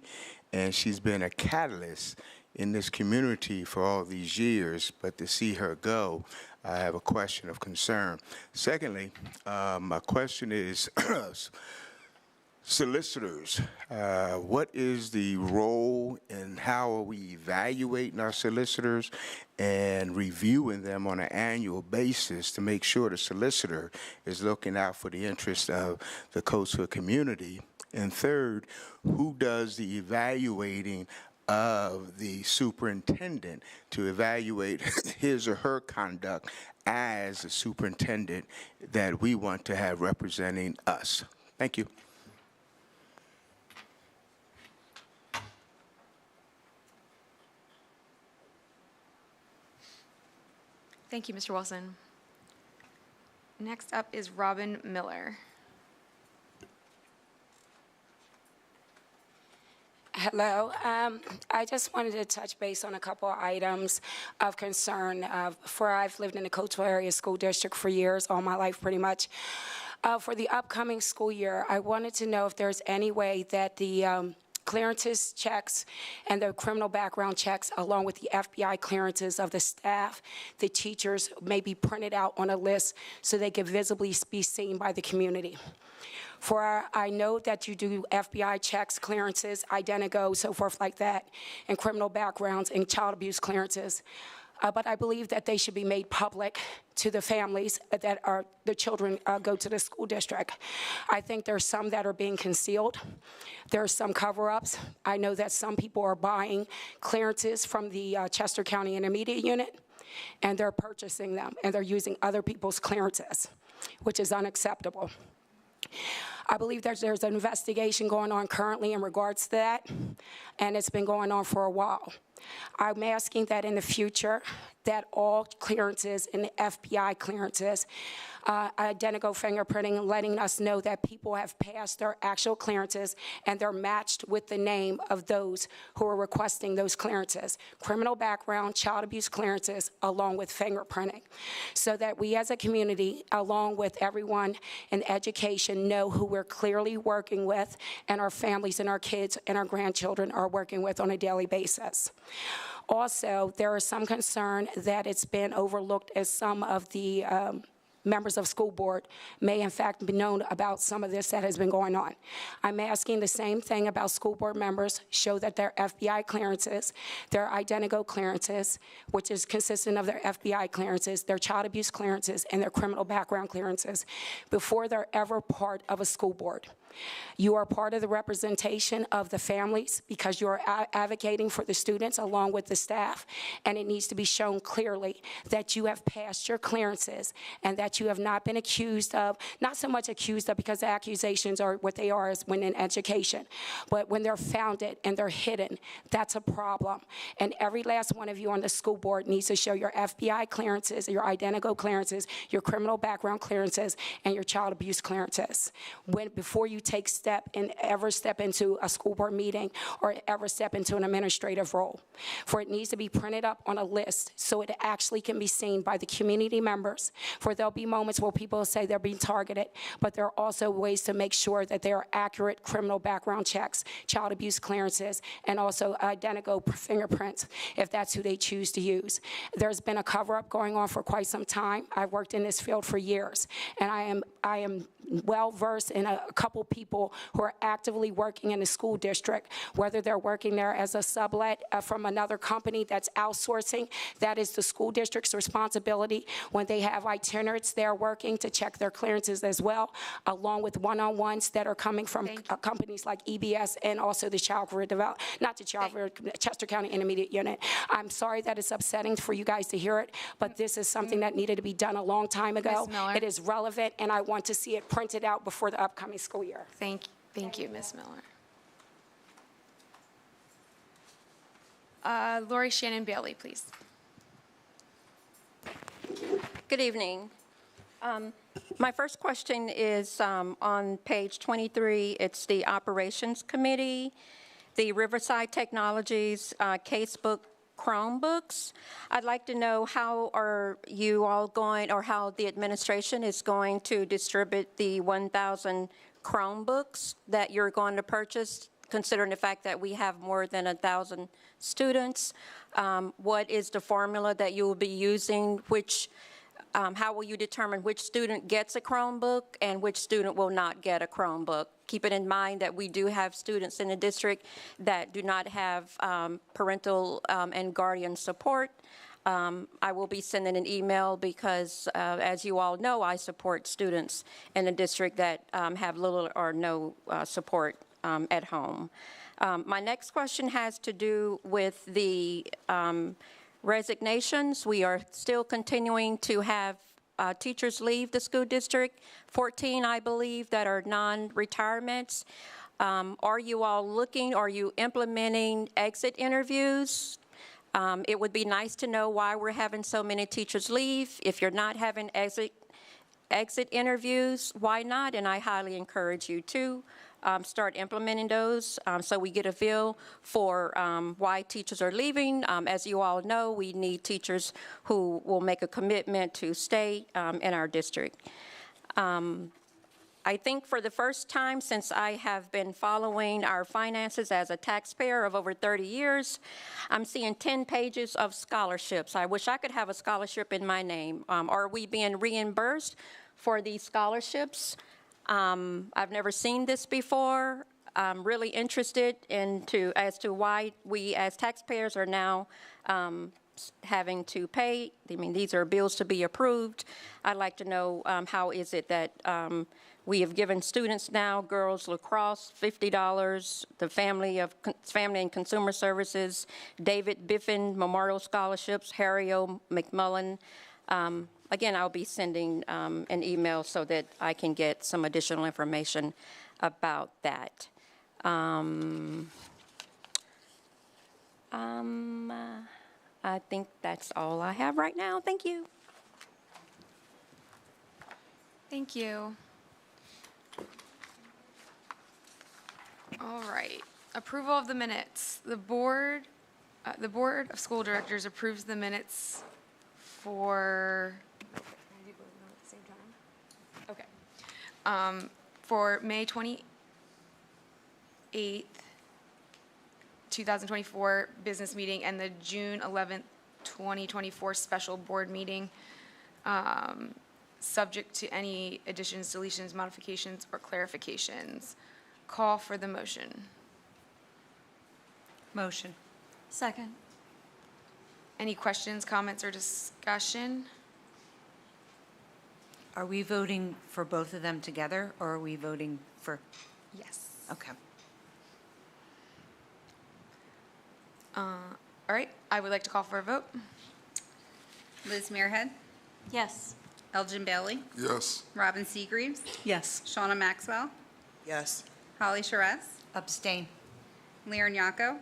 [SPEAKER 10] and she's been a catalyst in this community for all these years. But to see her go, I have a question of concern. Secondly, my question is solicitors. What is the role and how are we evaluating our solicitors and reviewing them on an annual basis to make sure the solicitor is looking out for the interest of the Coatesville community? And third, who does the evaluating of the superintendent to evaluate his or her conduct as a superintendent that we want to have representing us? Thank you.
[SPEAKER 7] Thank you, Mr. Wilson. Next up is Robin Miller.
[SPEAKER 9] Hello. I just wanted to touch base on a couple of items of concern. For I've lived in the Coatesville area school district for years, all my life pretty much. For the upcoming school year, I wanted to know if there's any way that the clearances checks and the criminal background checks, along with the FBI clearances of the staff, the teachers, may be printed out on a list so they can visibly be seen by the community. For I know that you do FBI checks, clearances, Identigo, so forth like that, and criminal backgrounds and child abuse clearances. But I believe that they should be made public to the families that are the children go to the school district. I think there's some that are being concealed. There are some cover-ups. I know that some people are buying clearances from the Chester County Intermediate Unit, and they're purchasing them, and they're using other people's clearances, which is unacceptable. I believe there's an investigation going on currently in regards to that, and it's been going on for a while. I'm asking that in the future that all clearances and the FBI clearances, Identigo fingerprinting, letting us know that people have passed their actual clearances and they're matched with the name of those who are requesting those clearances. Criminal background, child abuse clearances, along with fingerprinting, so that we as a community, along with everyone in education, know who we're clearly working with, and our families and our kids and our grandchildren are working with on a daily basis. Also, there is some concern that it's been overlooked as some of the members of school board may in fact be known about some of this that has been going on. I'm asking the same thing about school board members, show that their FBI clearances, their Identigo clearances, which is consistent of their FBI clearances, their child abuse clearances, and their criminal background clearances before they're ever part of a school board. You are part of the representation of the families because you are advocating for the students along with the staff, and it needs to be shown clearly that you have passed your clearances and that you have not been accused of, not so much accused of because the accusations are what they are as when in education, but when they're founded and they're hidden, that's a problem. And every last one of you on the school board needs to show your FBI clearances, your Identigo clearances, your criminal background clearances, and your child abuse clearances before you ever step into a school board meeting or ever step into an administrative role. For it needs to be printed up on a list so it actually can be seen by the community members. For there'll be moments where people say they're being targeted, but there are also ways to make sure that there are accurate criminal background checks, child abuse clearances, and also Identigo fingerprints, if that's who they choose to use. There's been a cover-up going on for quite some time. I've worked in this field for years, and I am well-versed in a couple people who are actively working in the school district, whether they're working there as a sublet from another company that's outsourcing. That is the school district's responsibility when they have itinerates they're working to check their clearances as well, along with one-on-ones that are coming from companies like EBS and also the Child Career Development, not the Child Career, Chester County Intermediate Unit. I'm sorry that it's upsetting for you guys to hear it, but this is something that needed to be done a long time ago.
[SPEAKER 7] Ms. Miller.
[SPEAKER 9] It is relevant, and I want to see it printed out before the upcoming school year.
[SPEAKER 7] Thank you, Ms. Miller. Lori Shannon Bailey, please.
[SPEAKER 11] Good evening. My first question is on page 23. It's the Operations Committee, the Riverside Technologies Casebook Chromebooks. I'd like to know how are you all going, or how the administration is going to distribute the 1,000 Chromebooks that you're going to purchase, considering the fact that we have more than 1,000 students. What is the formula that you will be using? How will you determine which student gets a Chromebook and which student will not get a Chromebook? Keeping in mind that we do have students in the district that do not have parental and guardian support. I will be sending an email because, as you all know, I support students in the district that have little or no support at home. My next question has to do with the resignations. We are still continuing to have teachers leave the school district, 14, I believe, that are non-retirements. Are you implementing exit interviews? It would be nice to know why we're having so many teachers leave. If you're not having exit exit interviews, why not? And I highly encourage you to start implementing those so we get a feel for why teachers are leaving. As you all know, we need teachers who will make a commitment to stay in our district. I think for the first time since I have been following our finances as a taxpayer of over 30 years, I'm seeing 10 pages of scholarships. I wish I could have a scholarship in my name. Are we being reimbursed for these scholarships? I've never seen this before. I'm really interested as to why we as taxpayers are now having to pay. I mean, these are bills to be approved. I'd like to know how is it that we have given students now, girls lacrosse, $50, the Family and Consumer Services, David Biffin Memorial Scholarships, Harry O. McMullen. Again, I'll be sending an email so that I can get some additional information about that. I think that's all I have right now. Thank you.
[SPEAKER 7] Thank you. All right. Approval of the minutes. The Board of School Directors approves the minutes for, okay, for May 28th, 2024 business meeting and the June 11th, 2024 special board meeting, subject to any additions, deletions, modifications, or clarifications. Call for the motion.
[SPEAKER 8] Motion.
[SPEAKER 1] Second.
[SPEAKER 7] Any questions, comments, or discussion?
[SPEAKER 12] Are we voting for both of them together, or are we voting for?
[SPEAKER 7] Yes.
[SPEAKER 12] Okay.
[SPEAKER 7] All right, I would like to call for a vote.
[SPEAKER 8] Liz Muirhead,
[SPEAKER 1] Yes.
[SPEAKER 8] Elgin Bailey,
[SPEAKER 13] Yes.
[SPEAKER 8] Robin Seagreaves,
[SPEAKER 12] Yes.
[SPEAKER 8] Shauna Maxwell,
[SPEAKER 13] Yes.
[SPEAKER 8] Holly Charez,
[SPEAKER 12] Abstain.
[SPEAKER 8] Leon Yacco,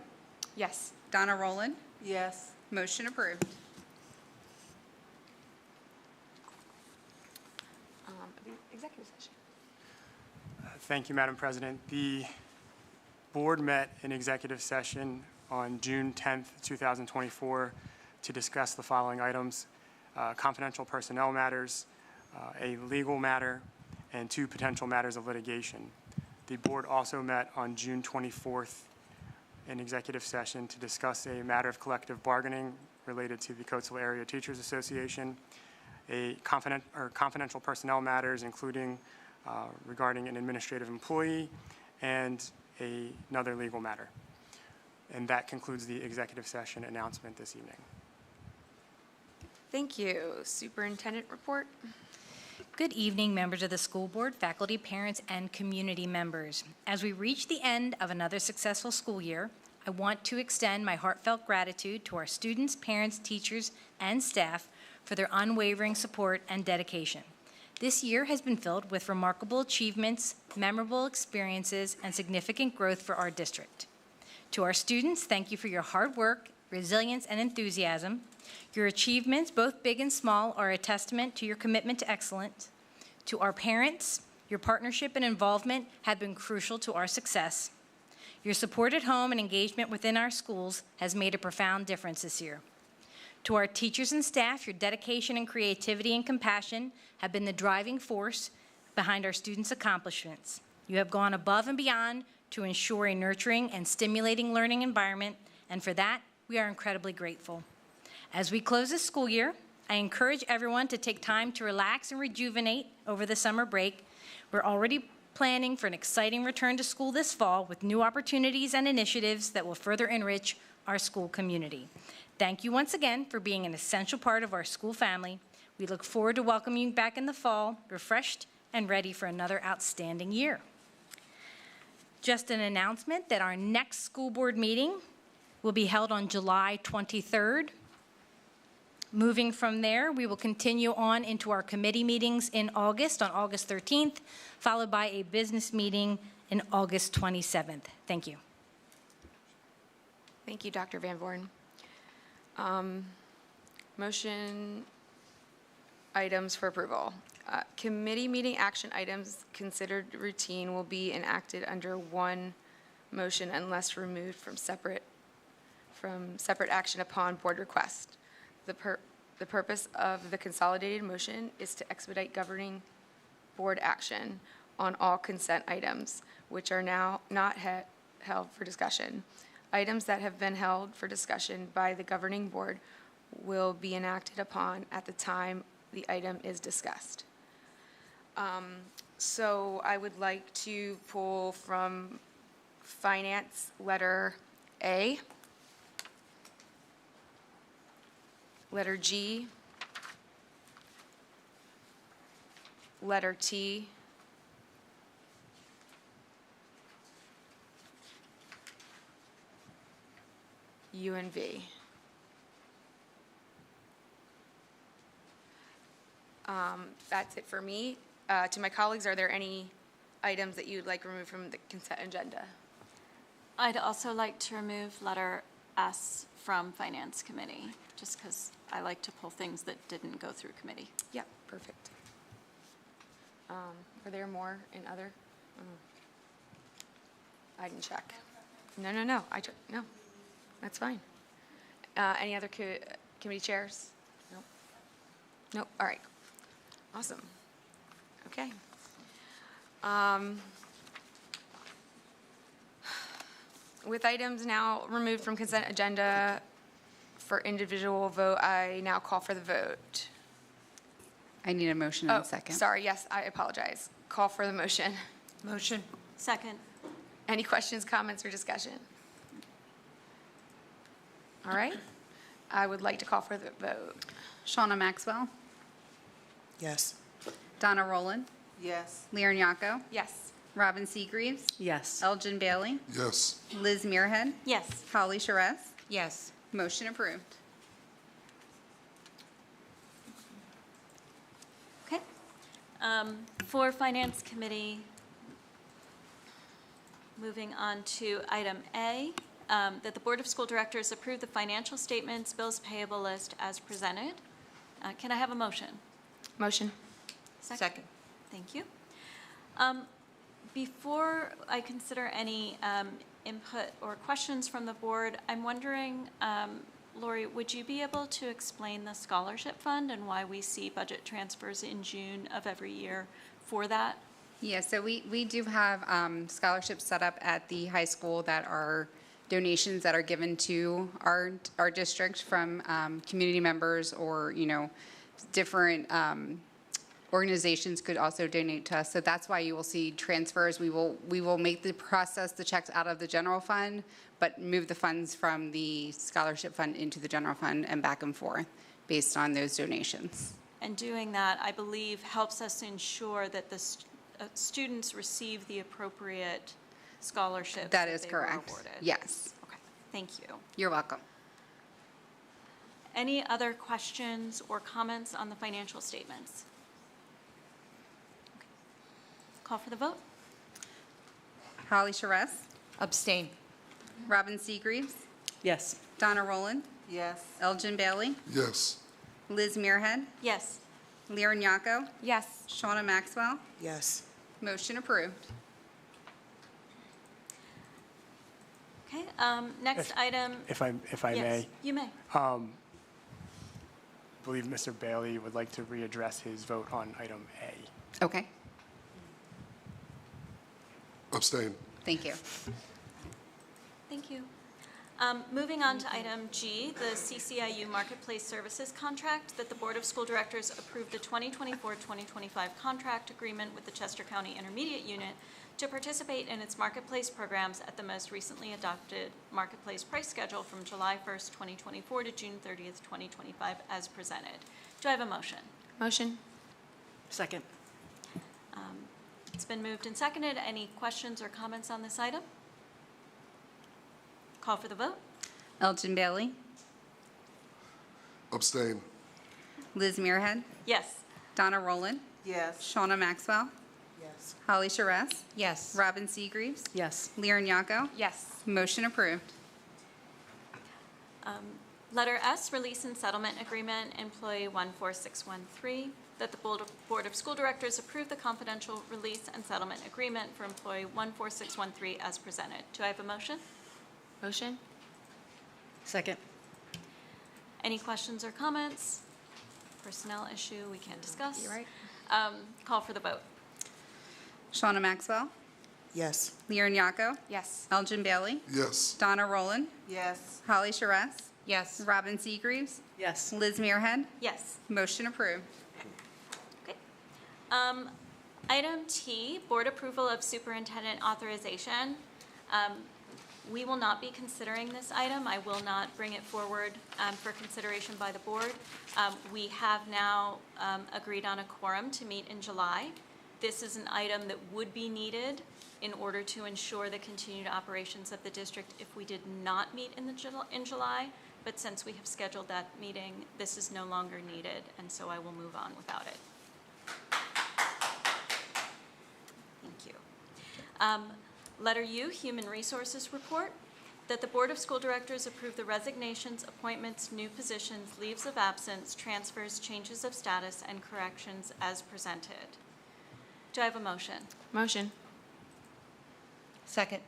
[SPEAKER 7] Yes.
[SPEAKER 8] Donna Rowland.
[SPEAKER 12] Yes.
[SPEAKER 8] Motion approved.
[SPEAKER 7] Executive session.
[SPEAKER 2] Thank you, Madam President. The board met in executive session on June 10th, 2024 to discuss the following items: confidential personnel matters, a legal matter, and 2 potential matters of litigation. The board also met on June 24th in executive session to discuss a matter of collective bargaining related to the Coatesville Area Teachers Association, confidential personnel matters, including regarding an administrative employee, and another legal matter. And that concludes the executive session announcement this evening.
[SPEAKER 7] Thank you. Superintendent report.
[SPEAKER 1] Good evening, members of the school board, faculty, parents, and community members. As we reach the end of another successful school year, I want to extend my heartfelt gratitude to our students, parents, teachers, and staff for their unwavering support and dedication. This year has been filled with remarkable achievements, memorable experiences, and significant growth for our district. To our students, thank you for your hard work, resilience, and enthusiasm. Your achievements, both big and small, are a testament to your commitment to excellence. To our parents, your partnership and involvement have been crucial to our success. Your support at home and engagement within our schools has made a profound difference this year. To our teachers and staff, your dedication and creativity and compassion have been the driving force behind our students' accomplishments. You have gone above and beyond to ensure a nurturing and stimulating learning environment, and for that, we are incredibly grateful. As we close this school year, I encourage everyone to take time to relax and rejuvenate over the summer break. We're already planning for an exciting return to school this fall with new opportunities and initiatives that will further enrich our school community. Thank you once again for being an essential part of our school family. We look forward to welcoming you back in the fall, refreshed and ready for another outstanding year. Just an announcement that our next school board meeting will be held on July 23rd. Moving from there, we will continue on into our committee meetings in August, on August 13th, followed by a business meeting in August 27th. Thank you.
[SPEAKER 7] Thank you, Dr. Van Voorn. Motion items for approval. Committee meeting action items considered routine will be enacted under one motion unless removed from separate action upon board request. The purpose of the consolidated motion is to expedite governing board action on all consent items, which are now not held for discussion. Items that have been held for discussion by the governing board will be enacted upon at the time the item is discussed. So I would like to pull from finance letter A, letter G, letter T, U and V. That's it for me. To my colleagues, are there any items that you'd like removed from the consent agenda?
[SPEAKER 13] I'd also like to remove letter S from Finance Committee, just because I like to pull things that didn't go through committee.
[SPEAKER 7] Yeah, perfect. Are there more in other? I didn't check. No. No, that's fine. Any other committee chairs? No. Nope, all right. Awesome. Okay. With items now removed from consent agenda for individual vote, I now call for the vote.
[SPEAKER 8] I need a motion and a second.
[SPEAKER 7] Sorry, yes, I apologize. Call for the motion.
[SPEAKER 12] Motion.
[SPEAKER 13] Second.
[SPEAKER 7] Any questions, comments, or discussion? All right. I would like to call for the vote.
[SPEAKER 8] Shauna Maxwell,
[SPEAKER 12] Yes.
[SPEAKER 8] Donna Rowland,
[SPEAKER 12] Yes.
[SPEAKER 8] Leon Yacco,
[SPEAKER 7] Yes.
[SPEAKER 8] Robin Seagreaves,
[SPEAKER 12] Yes.
[SPEAKER 8] Elgin Bailey,
[SPEAKER 14] Yes.
[SPEAKER 8] Liz Muirhead,
[SPEAKER 13] Yes.
[SPEAKER 8] Holly Charez.
[SPEAKER 12] Yes.
[SPEAKER 8] Motion approved.
[SPEAKER 13] Okay. For Finance Committee, moving on to item A, that the Board of School Directors approve the financial statements, bills payable list as presented. Can I have a motion?
[SPEAKER 7] Motion.
[SPEAKER 12] Second.
[SPEAKER 13] Thank you. Before I consider any input or questions from the board, I'm wondering, Lori, would you be able to explain the scholarship fund and why we see budget transfers in June of every year for that?
[SPEAKER 8] Yeah, so we do have scholarships set up at the high school that are donations that are given to our district from community members or, different organizations could also donate to us. So that's why you will see transfers. We will make the checks out of the general fund, but move the funds from the scholarship fund into the general fund and back and forth based on those donations.
[SPEAKER 13] And doing that, I believe, helps us ensure that the students receive the appropriate scholarships
[SPEAKER 8] That is
[SPEAKER 13] they were
[SPEAKER 8] correct.
[SPEAKER 13] awarded.
[SPEAKER 8] Yes.
[SPEAKER 13] Okay, thank you.
[SPEAKER 8] You're welcome.
[SPEAKER 13] Any other questions or comments on the financial statements? Okay. Call for the vote.
[SPEAKER 8] Holly Charez,
[SPEAKER 12] Abstain.
[SPEAKER 8] Robin Seagreaves,
[SPEAKER 12] Yes.
[SPEAKER 8] Donna Rowland,
[SPEAKER 12] Yes.
[SPEAKER 8] Elgin Bailey,
[SPEAKER 14] Yes.
[SPEAKER 8] Liz Muirhead,
[SPEAKER 13] Yes.
[SPEAKER 8] Leon Yacco,
[SPEAKER 7] Yes.
[SPEAKER 8] Shauna Maxwell.
[SPEAKER 12] Yes.
[SPEAKER 8] Motion approved.
[SPEAKER 13] Okay, next item.
[SPEAKER 2] If I may.
[SPEAKER 13] Yes, you may.
[SPEAKER 2] I believe Mr. Bailey would like to readdress his vote on item A.
[SPEAKER 8] Okay,
[SPEAKER 14] Abstain.
[SPEAKER 8] thank you.
[SPEAKER 13] Thank you. Moving on to item G, the CCIU Marketplace Services Contract, that the Board of School Directors approve the 2024-2025 contract agreement with the Chester County Intermediate Unit to participate in its marketplace programs at the most recently adopted marketplace price schedule from July 1st, 2024 to June 30th, 2025, as presented. Do I have a motion?
[SPEAKER 7] Motion.
[SPEAKER 12] Second.
[SPEAKER 13] It's been moved and seconded. Any questions or comments on this item? Call for the vote.
[SPEAKER 8] Elgin Bailey,
[SPEAKER 14] Abstain.
[SPEAKER 8] Liz Muirhead,
[SPEAKER 13] Yes.
[SPEAKER 8] Donna Rowland,
[SPEAKER 12] Yes.
[SPEAKER 8] Shauna Maxwell,
[SPEAKER 12] Yes.
[SPEAKER 8] Holly Charez,
[SPEAKER 12] Yes.
[SPEAKER 8] Robin Seagreaves,
[SPEAKER 12] Yes.
[SPEAKER 8] Leon Yacco.
[SPEAKER 7] Yes.
[SPEAKER 8] Motion approved.
[SPEAKER 13] Letter S, Release and Settlement Agreement, Employee 14613. that the Board of School Directors approve the confidential release and settlement agreement for employee 14613 as presented. Do I have a motion?
[SPEAKER 7] Motion?
[SPEAKER 12] Second.
[SPEAKER 13] Any questions or comments? Personnel issue we can't discuss.
[SPEAKER 7] You're right.
[SPEAKER 13] Call for the vote.
[SPEAKER 8] Shauna Maxwell,
[SPEAKER 12] Yes.
[SPEAKER 8] Lear Nyako,
[SPEAKER 7] Yes.
[SPEAKER 8] Elgin Bailey,
[SPEAKER 14] Yes.
[SPEAKER 8] Donna Rowland,
[SPEAKER 12] Yes.
[SPEAKER 8] Holly Charess,
[SPEAKER 12] Yes.
[SPEAKER 8] Robin Seagreaves,
[SPEAKER 12] Yes.
[SPEAKER 8] Liz Muirhead.
[SPEAKER 13] Yes.
[SPEAKER 8] Motion approved.
[SPEAKER 13] Okay. Item T, board approval of superintendent authorization. We will not be considering this item. I will not bring it forward for consideration by the board. We have now agreed on a quorum to meet in July. This is an item that would be needed in order to ensure the continued operations of the district if we did not meet in July. But since we have scheduled that meeting, this is no longer needed, and so I will move on without it. Thank you. Letter U, Human Resources Report, that the Board of School Directors approve the resignations, appointments, new positions, leaves of absence, transfers, changes of status, and corrections as presented. Do I have a motion?
[SPEAKER 7] Motion.
[SPEAKER 12] Second.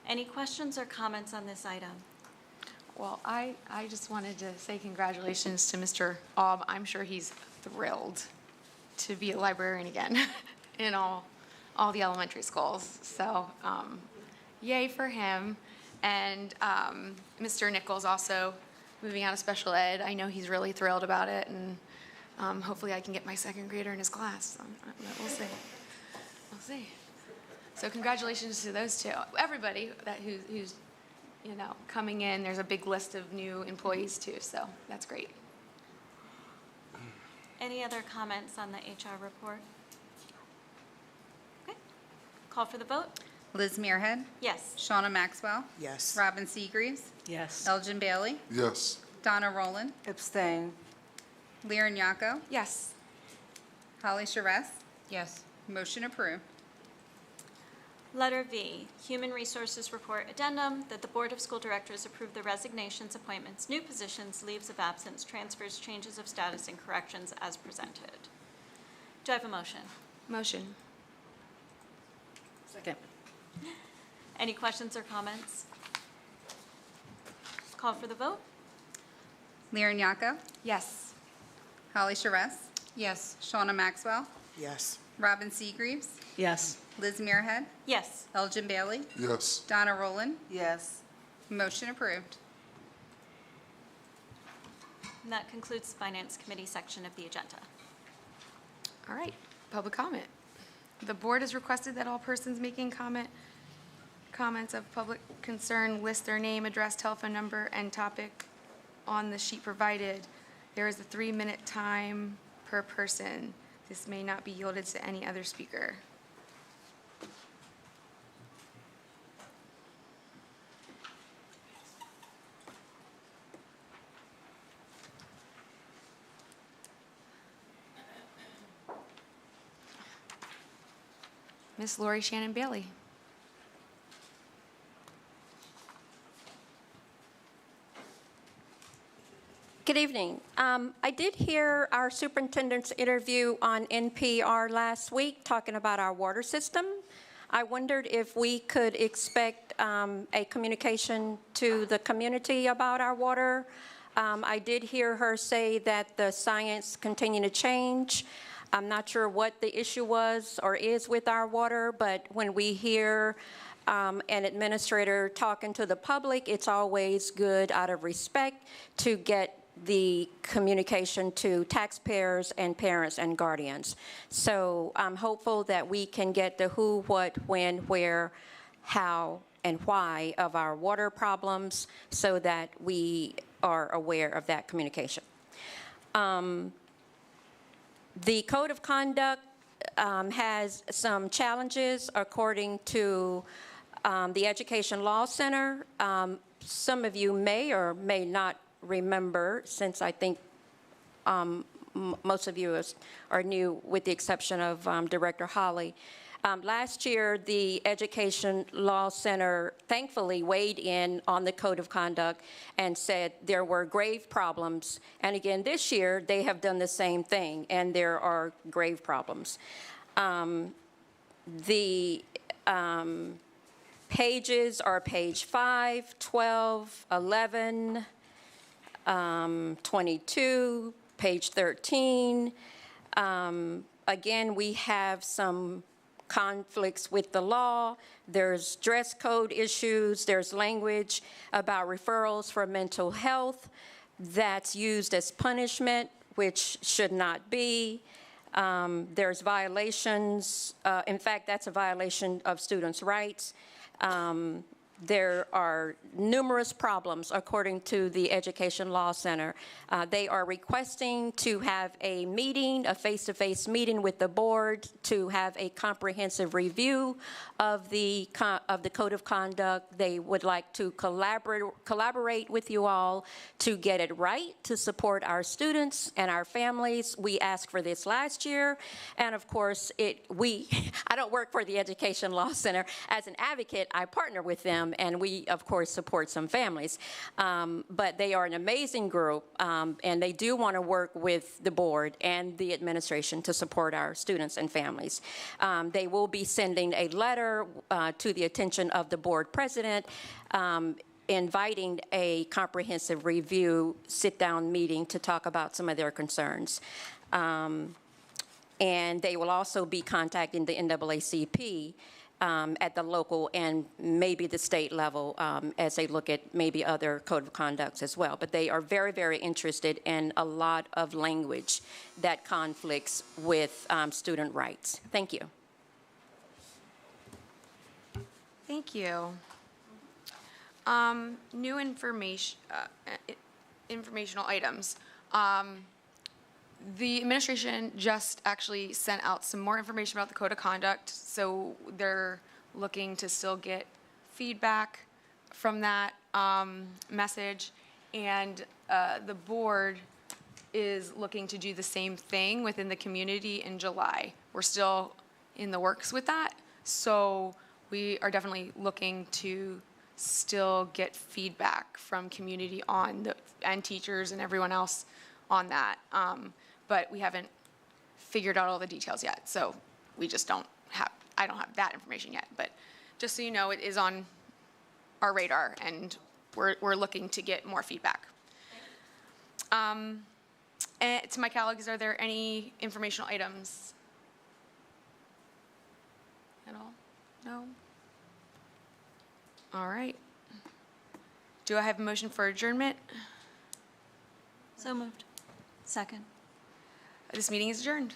[SPEAKER 13] Any questions or comments on this item?
[SPEAKER 7] Well, I just wanted to say congratulations to Mr. Aub. I'm sure he's thrilled to be a librarian again in all the elementary schools. So yay for him. And Mr. Nichols also moving out of special ed. I know he's really thrilled about it, and hopefully I can get my second grader in his class. We'll see. We'll see. So congratulations to those two. Everybody who's coming in. There's a big list of new employees too, so that's great.
[SPEAKER 13] Any other comments on the HR report? Okay. Call for the vote?
[SPEAKER 8] Liz Muirhead,
[SPEAKER 13] Yes.
[SPEAKER 8] Shauna Maxwell,
[SPEAKER 12] Yes.
[SPEAKER 8] Robin Seagreaves,
[SPEAKER 12] Yes.
[SPEAKER 8] Elgin Bailey,
[SPEAKER 14] Yes.
[SPEAKER 8] Donna Rowland,
[SPEAKER 12] Abstain.
[SPEAKER 8] Lear Nyako,
[SPEAKER 7] Yes.
[SPEAKER 8] Holly Charess.
[SPEAKER 12] Yes.
[SPEAKER 8] Motion approved.
[SPEAKER 13] Letter V, Human Resources Report Addendum, that the Board of School Directors approve the resignations, appointments, new positions, leaves of absence, transfers, changes of status, and corrections as presented. Do I have a motion?
[SPEAKER 7] Motion.
[SPEAKER 12] Second.
[SPEAKER 13] Any questions or comments? Call for the vote?
[SPEAKER 8] Lear Nyako,
[SPEAKER 7] Yes.
[SPEAKER 8] Holly Charess,
[SPEAKER 12] Yes.
[SPEAKER 8] Shauna Maxwell,
[SPEAKER 12] Yes.
[SPEAKER 8] Robin Seagreaves,
[SPEAKER 12] Yes.
[SPEAKER 8] Liz Muirhead,
[SPEAKER 13] Yes.
[SPEAKER 8] Elgin Bailey,
[SPEAKER 14] Yes.
[SPEAKER 8] Donna Rowland.
[SPEAKER 12] Yes.
[SPEAKER 8] Motion approved.
[SPEAKER 13] And that concludes the Finance Committee section of the agenda.
[SPEAKER 7] All right, public comment. The board has requested that all persons making comments of public concern list their name, address, telephone number, and topic on the sheet provided. There is a 3-minute time per person. This may not be yielded to any other speaker. Miss Lori Shannon Bailey.
[SPEAKER 11] Good evening. I did hear our superintendent's interview on NPR last week talking about our water system. I wondered if we could expect a communication to the community about our water. I did hear her say that the science continue to change. I'm not sure what the issue was or is with our water, but when we hear an administrator talking to the public, it's always good out of respect to get the communication to taxpayers and parents and guardians. So I'm hopeful that we can get the who, what, when, where, how, and why of our water problems so that we are aware of that communication. The Code of Conduct has some challenges according to the Education Law Center. Some of you may or may not remember, since I think most of you are new, with the exception of Director Holly. Last year, the Education Law Center thankfully weighed in on the Code of Conduct and said there were grave problems. And again, this year, they have done the same thing, and there are grave problems. The pages are page 5, 12, 11, 22, page 13. Again, we have some conflicts with the law. There's dress code issues. There's language about referrals for mental health that's used as punishment, which should not be. There's violations. In fact, that's a violation of students' rights. There are numerous problems, according to the Education Law Center. They are requesting to have a meeting, a face-to-face meeting with the board to have a comprehensive review of the Code of Conduct. They would like to collaborate with you all to get it right, to support our students and our families. We asked for this last year, and of course, I don't work for the Education Law Center. As an advocate, I partner with them, and we, of course, support some families. But they are an amazing group, and they do want to work with the board and the administration to support our students and families. They will be sending a letter to the attention of the board president, inviting a comprehensive review, sit-down meeting to talk about some of their concerns. And they will also be contacting the NAACP at the local and maybe the state level as they look at maybe other code of conducts as well. But they are very, very interested in a lot of language that conflicts with student rights. Thank you.
[SPEAKER 7] Thank you. New information, informational items. The administration just actually sent out some more information about the Code of Conduct, so they're looking to still get feedback from that message, and the board is looking to do the same thing within the community in July. We're still in the works with that, so we are definitely looking to still get feedback from community on and teachers and everyone else on that. But we haven't figured out all the details yet, so we just I don't have that information yet. But just so you know, it is on our radar, and we're looking to get more feedback. And to my colleagues, are there any informational items at all? No? All right. Do I have a motion for adjournment?
[SPEAKER 13] So moved. Second.
[SPEAKER 7] This meeting is adjourned.